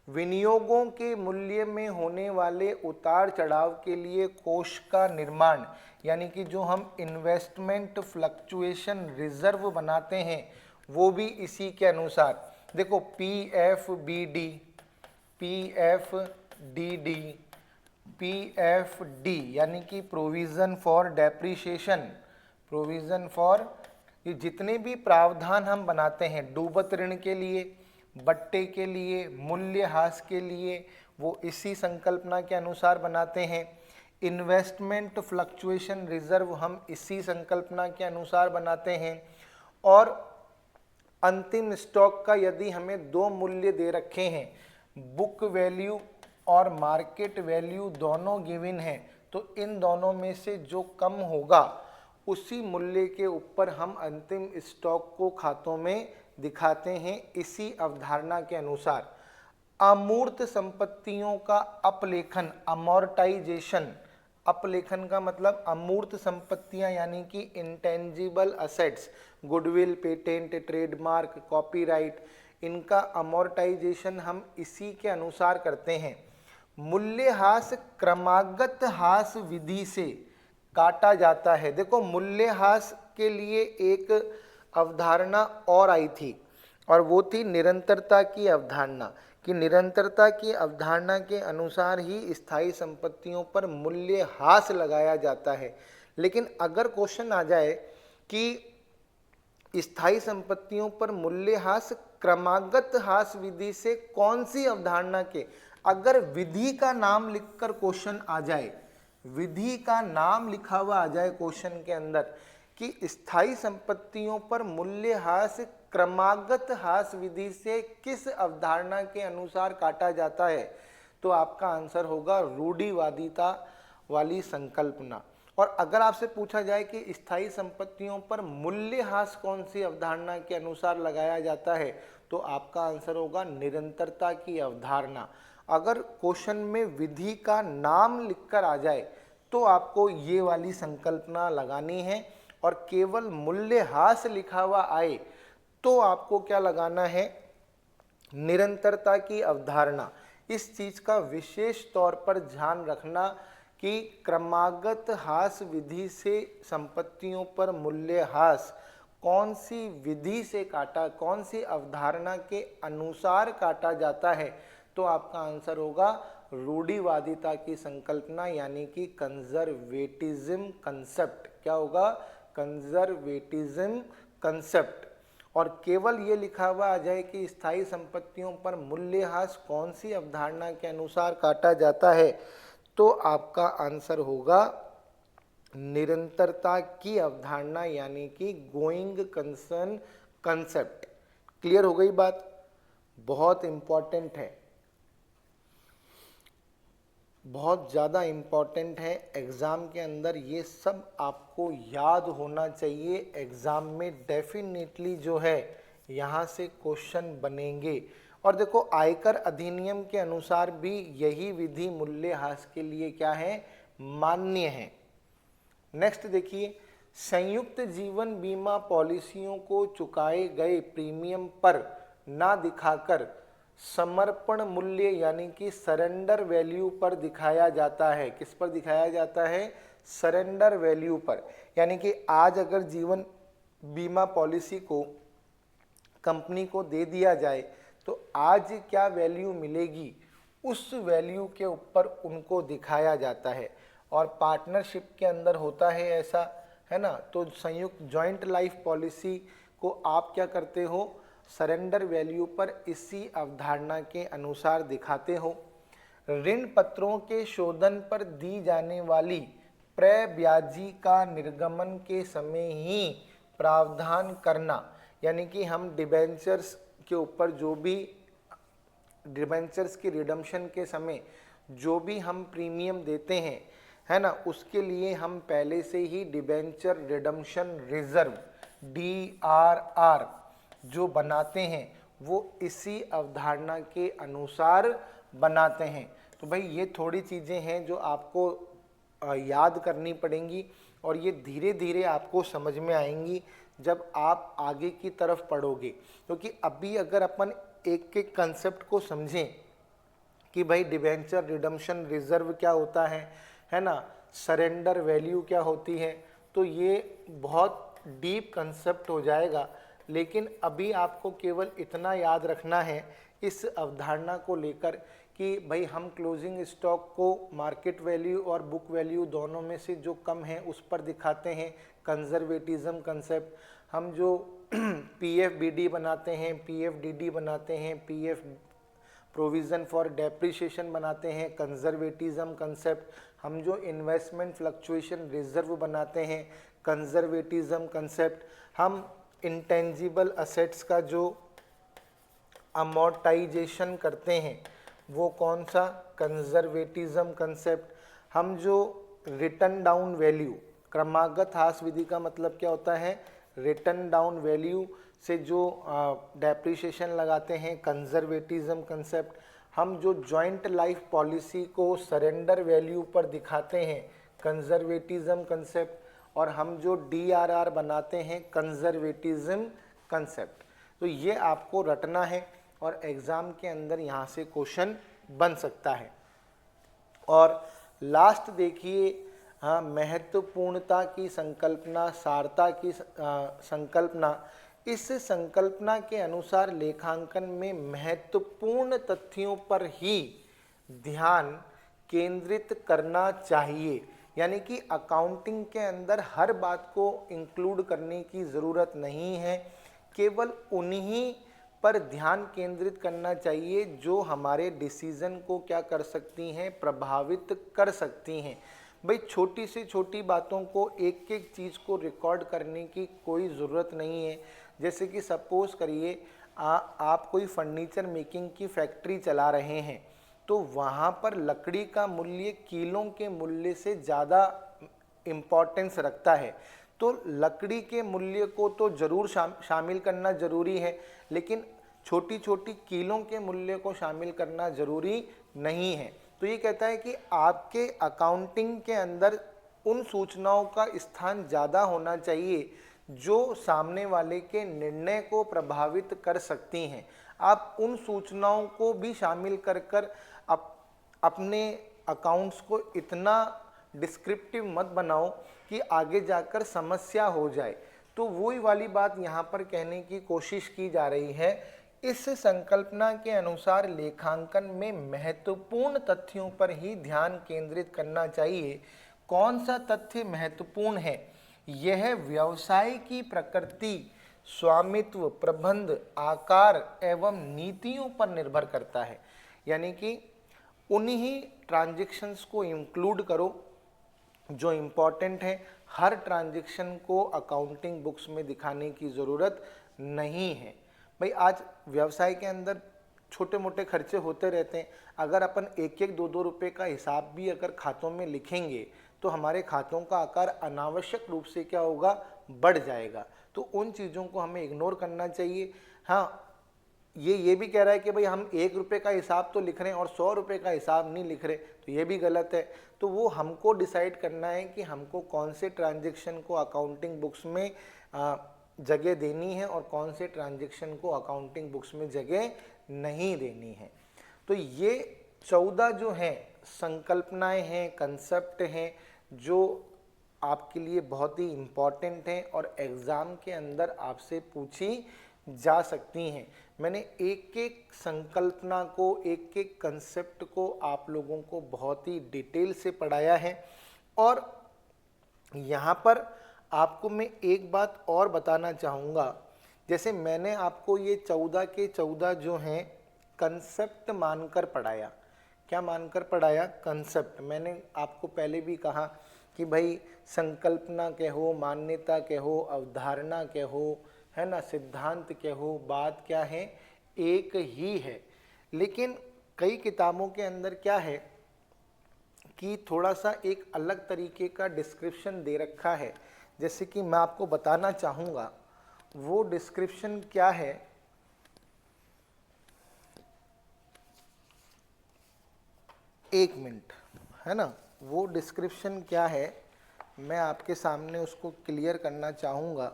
विनियोगों के मूल्य में होने वाले उतार चढ़ाव के लिए कोष का निर्माण, यानी कि जो हम इन्वेस्टमेंट फ्लक्चुएशन रिजर्व बनाते हैं वो भी इसी के अनुसार। देखो, PFBD, PFDD, PFD यानी कि provision for depreciation, provision for, ये जितने भी प्रावधान हम बनाते हैं डूबत ऋण के लिए, बट्टे के लिए, मूल्यह्रास के लिए, वो इसी संकल्पना के अनुसार बनाते हैं। इन्वेस्टमेंट फ्लक्चुएशन रिजर्व हम इसी संकल्पना के अनुसार बनाते हैं। और अंतिम स्टॉक का यदि हमें दो मूल्य दे रखे हैं, बुक वैल्यू और मार्केट वैल्यू दोनों गिवन हैं, तो इन दोनों में से जो कम होगा उसी मूल्य के ऊपर हम अंतिम स्टॉक को खातों में दिखाते हैं इसी अवधारणा के अनुसार। अमूर्त संपत्तियों का अपलेखन, अमोर्टाइजेशन, अपलेखन का मतलब अमूर्त संपत्तियां यानी कि intangible assets, goodwill, patent, trademark, copyright, इनका अमोर्टाइजेशन हम इसी के अनुसार करते हैं। मूल्यह्रास क्रमागत ह्रास विधि से काटा जाता है। देखो, मूल्यह्रास के लिए एक अवधारणा और आई थी और वो थी निरंतरता की अवधारणा, कि निरंतरता की अवधारणा के अनुसार ही स्थायी संपत्तियों पर मूल्यह्रास लगाया जाता है। लेकिन अगर क्वेश्चन आ जाए कि स्थायी संपत्तियों पर मूल्यह्रास क्रमागत ह्रास विधि से कौन सी अवधारणा के, अगर विधि का नाम लिखकर क्वेश्चन आ जाए, विधि का नाम लिखा हुआ आ जाए क्वेश्चन के अंदर कि स्थायी संपत्तियों पर मूल्यह्रास क्रमागत ह्रास विधि से किस अवधारणा के अनुसार काटा जाता है, तो आपका आंसर होगा रूढ़िवादिता वाली संकल्पना। और अगर आपसे पूछा जाए कि स्थायी संपत्तियों पर मूल्यह्रास कौन सी अवधारणा के अनुसार लगाया जाता है, तो आपका आंसर होगा निरंतरता की अवधारणा। अगर क्वेश्चन में विधि का नाम लिखकर आ जाए तो आपको ये वाली संकल्पना लगानी है, और केवल मूल्यह्रास लिखा हुआ आए तो आपको क्या लगाना है, निरंतरता की अवधारणा। इस चीज का विशेष तौर पर ध्यान रखना कि क्रमागत ह्रास विधि से संपत्तियों पर मूल्यह्रास कौन सी विधि से काटा, कौन सी अवधारणा के अनुसार काटा जाता है, तो आपका आंसर होगा रूढ़िवादिता की संकल्पना यानी कि कंजर्वेटिज्म कंसेप्ट। क्या होगा, कंजर्वेटिज्म कंसेप्ट। और केवल ये लिखा हुआ आ जाए कि स्थायी संपत्तियों पर मूल्यह्रास कौन सी अवधारणा के अनुसार काटा जाता है, तो आपका आंसर होगा निरंतरता की अवधारणा यानी कि गोइंग कंसर्न कंसेप्ट। क्लियर हो गई बात? बहुत इंपॉर्टेंट है, बहुत ज़्यादा इम्पॉर्टेंट है। एग्ज़ाम के अंदर ये सब आपको याद होना चाहिए। एग्ज़ाम में डेफिनेटली जो है यहाँ से क्वेश्चन बनेंगे। और देखो, आयकर अधिनियम के अनुसार भी यही विधि मूल्यह्रास के लिए क्या है, मान्य है। नेक्स्ट देखिए, संयुक्त जीवन बीमा पॉलिसियों को चुकाए गए प्रीमियम पर ना दिखाकर समर्पण मूल्य यानी कि सरेंडर वैल्यू पर दिखाया जाता है। किस पर दिखाया जाता है? सरेंडर वैल्यू पर। यानी कि आज अगर जीवन बीमा पॉलिसी को कंपनी को दे दिया जाए तो आज क्या वैल्यू मिलेगी, उस वैल्यू के ऊपर उनको दिखाया जाता है। और पार्टनरशिप के अंदर होता है ऐसा, है ना। तो संयुक्त जॉइंट लाइफ पॉलिसी को आप क्या करते हो, सरेंडर वैल्यू पर इसी अवधारणा के अनुसार दिखाते हो। ऋण पत्रों के शोधन पर दी जाने वाली क्रय ब्याजी का निर्गमन के समय ही प्रावधान करना, यानी कि हम डिबेंचर्स के ऊपर जो भी डिबेंचर्स की रिडम्पशन के समय जो भी हम प्रीमियम देते हैं, है ना, उसके लिए हम पहले से ही डिबेंचर रिडम्पशन रिजर्व DRR जो बनाते हैं वो इसी अवधारणा के अनुसार बनाते हैं। तो भाई ये थोड़ी चीज़ें हैं जो आपको याद करनी पड़ेंगी और ये धीरे धीरे आपको समझ में आएंगी जब आप आगे की तरफ पढ़ोगे। क्योंकि अभी अगर अपन एक एक कंसेप्ट को समझें कि भाई डिबेंचर रिडम्पशन रिजर्व क्या होता है ना, सरेंडर वैल्यू क्या होती है, तो ये बहुत डीप कंसेप्ट हो जाएगा। लेकिन अभी आपको केवल इतना याद रखना है इस अवधारणा को लेकर कि भाई हम क्लोजिंग स्टॉक को मार्केट वैल्यू और बुक वैल्यू दोनों में से जो कम है उस पर दिखाते हैं, कंजर्वेटिज्म कंसेप्ट। हम जो PFBD बनाते हैं, PFDD बनाते हैं, PF प्रोविज़न फॉर डेप्रिसिएशन बनाते हैं, कंजर्वेटिज्म कंसेप्ट। हम जो इन्वेस्टमेंट फ्लक्चुएशन रिजर्व बनाते हैं, कंजर्वेटिज्म कंसेप्ट। हम इंटेंजिबल असेट्स का जो अमोर्टाइजेशन करते हैं वो कौन सा, कंजर्वेटिज्म कंसेप्ट। हम जो रिटर्न डाउन वैल्यू, क्रमागत ह्रास विधि का मतलब क्या होता है, रिटर्न डाउन वैल्यू से जो डेप्रिसिएशन लगाते हैं, कंजर्वेटिज्म कंसेप्ट। हम जो जॉइंट लाइफ पॉलिसी को सरेंडर वैल्यू पर दिखाते हैं, कंजर्वेटिज्म कंसेप्ट। और हम जो DRR बनाते हैं, कंजर्वेटिज्म कंसेप्ट। तो ये आपको रटना है और एग्ज़ाम के अंदर यहाँ से क्वेश्चन बन सकता है। और लास्ट देखिए, हाँ, महत्वपूर्णता की संकल्पना, सारता की संकल्पना। इस संकल्पना के अनुसार लेखांकन में महत्वपूर्ण तथ्यों पर ही ध्यान केंद्रित करना चाहिए। यानी कि अकाउंटिंग के अंदर हर बात को इंक्लूड करने की ज़रूरत नहीं है, केवल उन्हीं पर ध्यान केंद्रित करना चाहिए जो हमारे डिसीज़न को क्या कर सकती हैं, प्रभावित कर सकती हैं। भाई छोटी से छोटी बातों को, एक एक चीज़ को रिकॉर्ड करने की कोई ज़रूरत नहीं है। जैसे कि सपोज़ करिए आप कोई फर्नीचर मेकिंग की फैक्ट्री चला रहे हैं, तो वहाँ पर लकड़ी का मूल्य किलों के मूल्य से ज़्यादा इम्पोर्टेंस रखता है। तो लकड़ी के मूल्य को तो ज़रूर शामिल करना ज़रूरी है, लेकिन छोटी छोटी किलों के मूल्य को शामिल करना ज़रूरी नहीं है। तो ये कहता है कि आपके अकाउंटिंग के अंदर उन सूचनाओं का स्थान ज़्यादा होना चाहिए जो सामने वाले के निर्णय को प्रभावित कर सकती हैं। आप उन सूचनाओं को भी शामिल कर कर अपने अकाउंट्स को इतना डिस्क्रिप्टिव मत बनाओ कि आगे जाकर समस्या हो जाए। तो वही वाली बात यहाँ पर कहने की कोशिश की जा रही है। इस संकल्पना के अनुसार लेखांकन में महत्वपूर्ण तथ्यों पर ही ध्यान केंद्रित करना चाहिए। कौन सा तथ्य महत्वपूर्ण है? यह व्यवसाय की प्रकृति, स्वामित्व, प्रबंध, आकार एवं नीतियों पर निर्भर करता है। यानी कि उन्हीं ट्रांजैक्शंस को इंक्लूड करो जो इम्पॉर्टेंट है। हर ट्रांजैक्शन को अकाउंटिंग बुक्स में दिखाने की ज़रूरत नहीं है। भाई आज व्यवसाय के अंदर छोटे मोटे खर्चे होते रहते हैं, अगर अपन एक एक 2-2 रुपये का हिसाब भी अगर खातों में लिखेंगे तो हमारे खातों का आकार अनावश्यक रूप से क्या होगा, बढ़ जाएगा। तो उन चीज़ों को हमें इग्नोर करना चाहिए। हाँ, ये भी कह रहा है कि भाई हम 1 रुपये का हिसाब तो लिख रहे हैं और 100 रुपये का हिसाब नहीं लिख रहे, तो ये भी गलत है। तो वो हमको डिसाइड करना है कि हमको कौन से ट्रांजैक्शन को अकाउंटिंग बुक्स में जगह देनी है और कौन से ट्रांजैक्शन को अकाउंटिंग बुक्स में जगह नहीं देनी है। तो ये 14 जो हैं संकल्पनाएं हैं, कंसेप्ट हैं, जो आपके लिए बहुत ही इम्पॉर्टेंट हैं और एग्ज़ाम के अंदर आपसे पूछी जा सकती हैं। मैंने एक एक संकल्पना को, एक एक कंसेप्ट को आप लोगों को बहुत ही डिटेल से पढ़ाया है। और यहाँ पर आपको मैं एक बात और बताना चाहूँगा, जैसे मैंने आपको ये 14 के 14 जो हैं कंसेप्ट मानकर पढ़ाया। क्या मानकर पढ़ाया? कंसेप्ट। मैंने आपको पहले भी कहा कि भाई संकल्पना कहो, मान्यता कहो, अवधारणा कहो, है ना, सिद्धांत कहो, बात क्या है, एक ही है। लेकिन कई किताबों के अंदर क्या है कि थोड़ा सा एक अलग तरीके का डिस्क्रिप्शन दे रखा है। जैसे कि मैं आपको बताना चाहूँगा वो डिस्क्रिप्शन क्या है। एक मिनट, है ना, वो डिस्क्रिप्शन क्या है मैं आपके सामने उसको क्लियर करना चाहूँगा,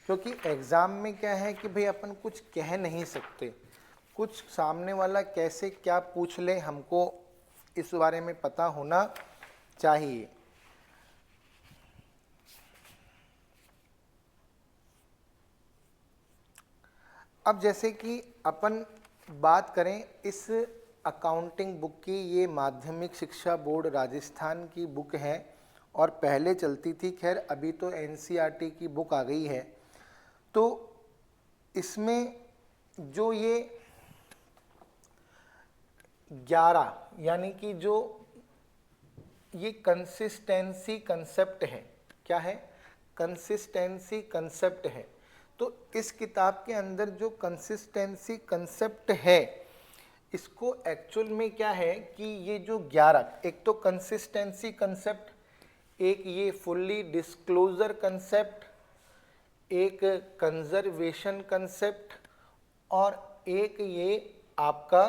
क्योंकि एग्ज़ाम में क्या है कि भाई अपन कुछ कह नहीं सकते, कुछ सामने वाला कैसे क्या पूछ ले हमको इस बारे में पता होना चाहिए। अब जैसे कि अपन बात करें इस अकाउंटिंग बुक की, ये माध्यमिक शिक्षा बोर्ड राजस्थान की बुक है और पहले चलती थी, खैर अभी तो एनसीईआरटी की बुक आ गई है। तो इसमें जो ये 11 यानी कि जो ये कंसिस्टेंसी कंसेप्ट है, क्या है, कंसिस्टेंसी कंसेप्ट है। तो इस किताब के अंदर जो कंसिस्टेंसी कंसेप्ट है, इसको एक्चुअल में क्या है कि ये जो 11, एक तो कंसिस्टेंसी कंसेप्ट, एक ये फुल्ली डिस्क्लोजर कंसेप्ट, एक कंजर्वेशन कंसेप्ट और एक ये आपका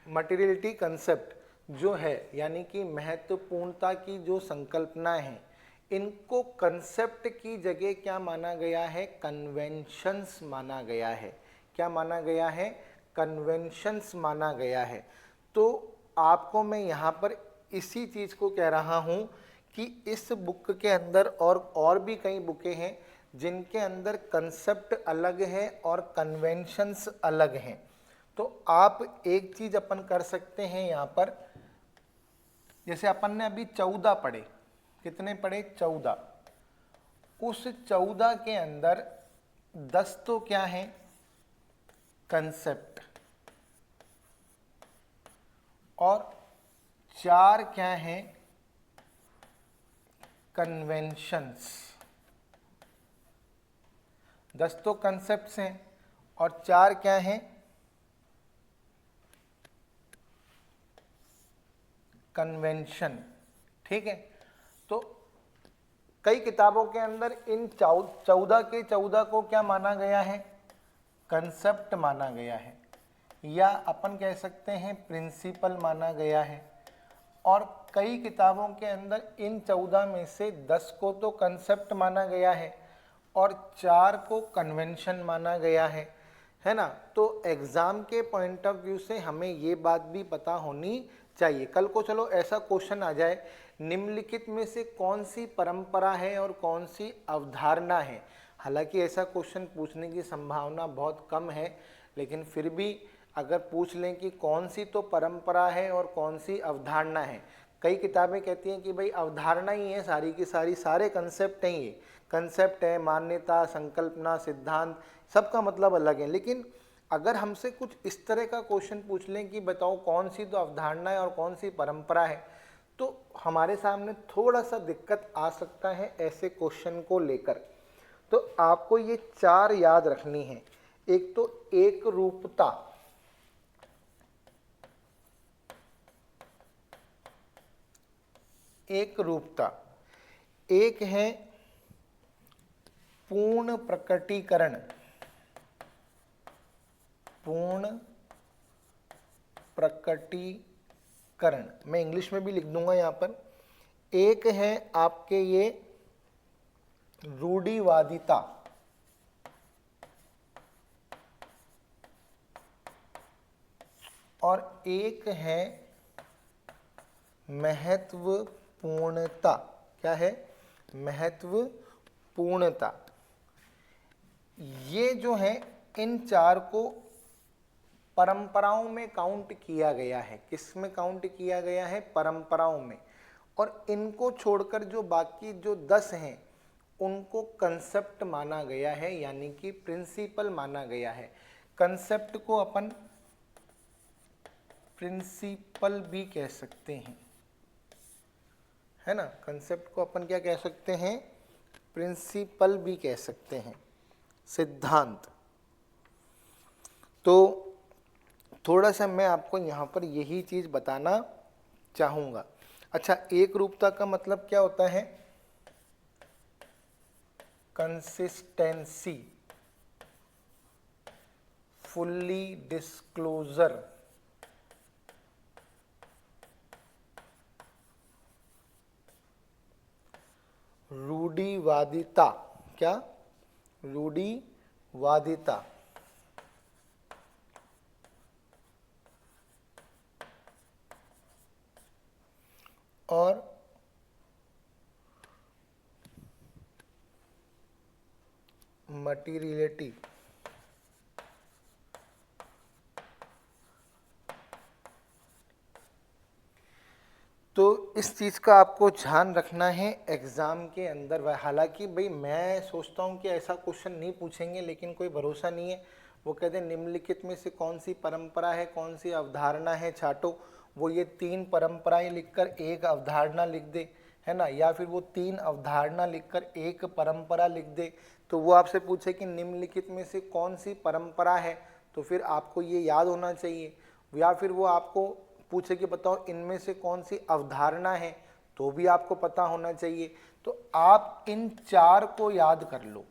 मटेरियलिटी कंसेप्ट जो है, यानी कि महत्वपूर्णता की जो संकल्पनाएं हैं, इनको कंसेप्ट की जगह क्या माना गया है, कन्वेंशंस माना गया है। क्या माना गया है? कन्वेंशंस माना गया है। तो आपको मैं यहाँ पर इसी चीज़ को कह रहा हूँ कि इस बुक के अंदर और भी कई बुकें हैं जिनके अंदर कंसेप्ट अलग है और कन्वेंशंस अलग हैं। तो आप एक चीज़ अपन कर सकते हैं यहाँ पर, जैसे अपन ने अभी 14 पढ़े, कितने पढ़े? 14। उस 14 के अंदर 10 तो क्या है? कंसेप्ट, और 4 क्या है? कन्वेंशंस। 10 तो कंसेप्ट्स हैं और 4 क्या हैं? कन्वेंशन। ठीक है, तो कई किताबों के अंदर इन 14 के 14 को क्या माना गया है? कंसेप्ट माना गया है, या अपन कह सकते हैं प्रिंसिपल माना गया है। और कई किताबों के अंदर इन 14 में से 10 को तो कंसेप्ट माना गया है और 4 को कन्वेंशन माना गया है ना। तो एग्ज़ाम के पॉइंट ऑफ व्यू से हमें ये बात भी पता होनी चाहिए। कल को चलो ऐसा क्वेश्चन आ जाए, निम्नलिखित में से कौन सी परंपरा है और कौन सी अवधारणा है। हालांकि ऐसा क्वेश्चन पूछने की संभावना बहुत कम है, लेकिन फिर भी अगर पूछ लें कि कौन सी तो परंपरा है और कौन सी अवधारणा है, कई किताबें कहती हैं कि भाई अवधारणा ही है सारी की सारी, सारे कंसेप्ट हैं, ये कंसेप्ट है, मान्यता, संकल्पना, सिद्धांत, सबका मतलब अलग है। लेकिन अगर हमसे कुछ इस तरह का क्वेश्चन पूछ लें कि बताओ कौन सी तो अवधारणा है और कौन सी परंपरा है, तो हमारे सामने थोड़ा सा दिक्कत आ सकता है ऐसे क्वेश्चन को लेकर। तो आपको ये 4 याद रखनी है। एक तो एक रूपता, एक रूपता, एक है पूर्ण प्रकटीकरण, पूर्ण प्रकटीकरण, मैं इंग्लिश में भी लिख दूंगा यहां पर। एक है आपके ये रूढ़िवादिता, और एक है महत्वपूर्णता। क्या है? महत्वपूर्णता। ये जो है इन 4 को परंपराओं में काउंट किया गया है। किस में काउंट किया गया है? परंपराओं में। और इनको छोड़कर जो बाकी जो 10 हैं उनको कंसेप्ट माना गया है, यानी कि प्रिंसिपल माना गया है। कंसेप्ट को अपन प्रिंसिपल भी कह सकते हैं, है ना। कंसेप्ट को अपन क्या कह सकते हैं? प्रिंसिपल भी कह सकते हैं, सिद्धांत। तो थोड़ा सा मैं आपको यहाँ पर यही चीज बताना चाहूंगा। अच्छा, एक रूपता का मतलब क्या होता है? कंसिस्टेंसी, फुल्ली डिस्क्लोजर, रूढ़िवादिता। क्या? रूढ़िवादिता। और मटीरियलिटी। तो इस चीज़ का आपको ध्यान रखना है एग्ज़ाम के अंदर। हालांकि भाई मैं सोचता हूँ कि ऐसा क्वेश्चन नहीं पूछेंगे, लेकिन कोई भरोसा नहीं है। वो कहते हैं निम्नलिखित में से कौन सी परंपरा है, कौन सी अवधारणा है, छाटो। वो ये 3 परंपराएं लिखकर एक अवधारणा लिख दे, है ना, या फिर वो 3 अवधारणा लिखकर एक परंपरा लिख दे। तो वो आपसे पूछे कि निम्नलिखित में से कौन सी परंपरा है, तो फिर आपको ये याद होना चाहिए। या फिर वो आपको पूछे कि बताओ इनमें से कौन सी अवधारणा है, तो भी आपको पता होना चाहिए। तो आप इन 4 को याद कर लो,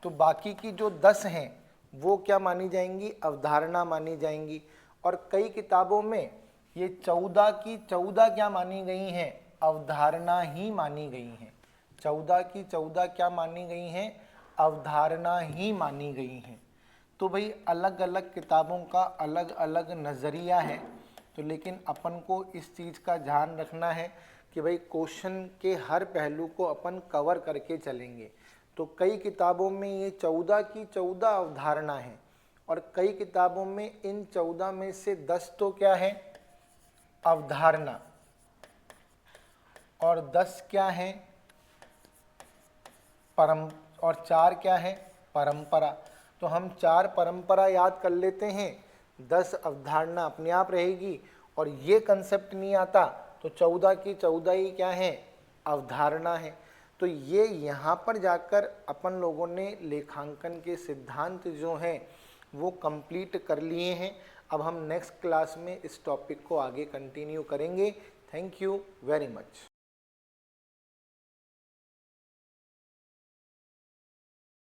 तो बाकी की जो 10 हैं वो क्या मानी जाएंगी? अवधारणा मानी जाएंगी। और कई किताबों में ये 14 की 14 क्या मानी गई हैं? अवधारणा ही मानी गई हैं। 14 की 14 क्या मानी गई हैं? अवधारणा ही मानी गई हैं। तो भाई अलग अलग किताबों का अलग अलग नज़रिया है। तो लेकिन अपन को इस चीज़ का ध्यान रखना है कि भाई क्वेश्चन के हर पहलू को अपन कवर करके चलेंगे। तो कई किताबों में ये 14 की 14 अवधारणा है, और कई किताबों में इन 14 में से 10 तो क्या है? अवधारणा, और 10 क्या है? और 4 क्या है? परंपरा। तो हम 4 परंपरा याद कर लेते हैं, 10 अवधारणा अपने आप रहेगी। और ये कंसेप्ट नहीं आता तो 14 की 14 ही क्या है? अवधारणा है। तो ये यहाँ पर जाकर अपन लोगों ने लेखांकन के सिद्धांत जो हैं वो कंप्लीट कर लिए हैं। अब हम नेक्स्ट क्लास में इस टॉपिक को आगे कंटिन्यू करेंगे। Thank you very much.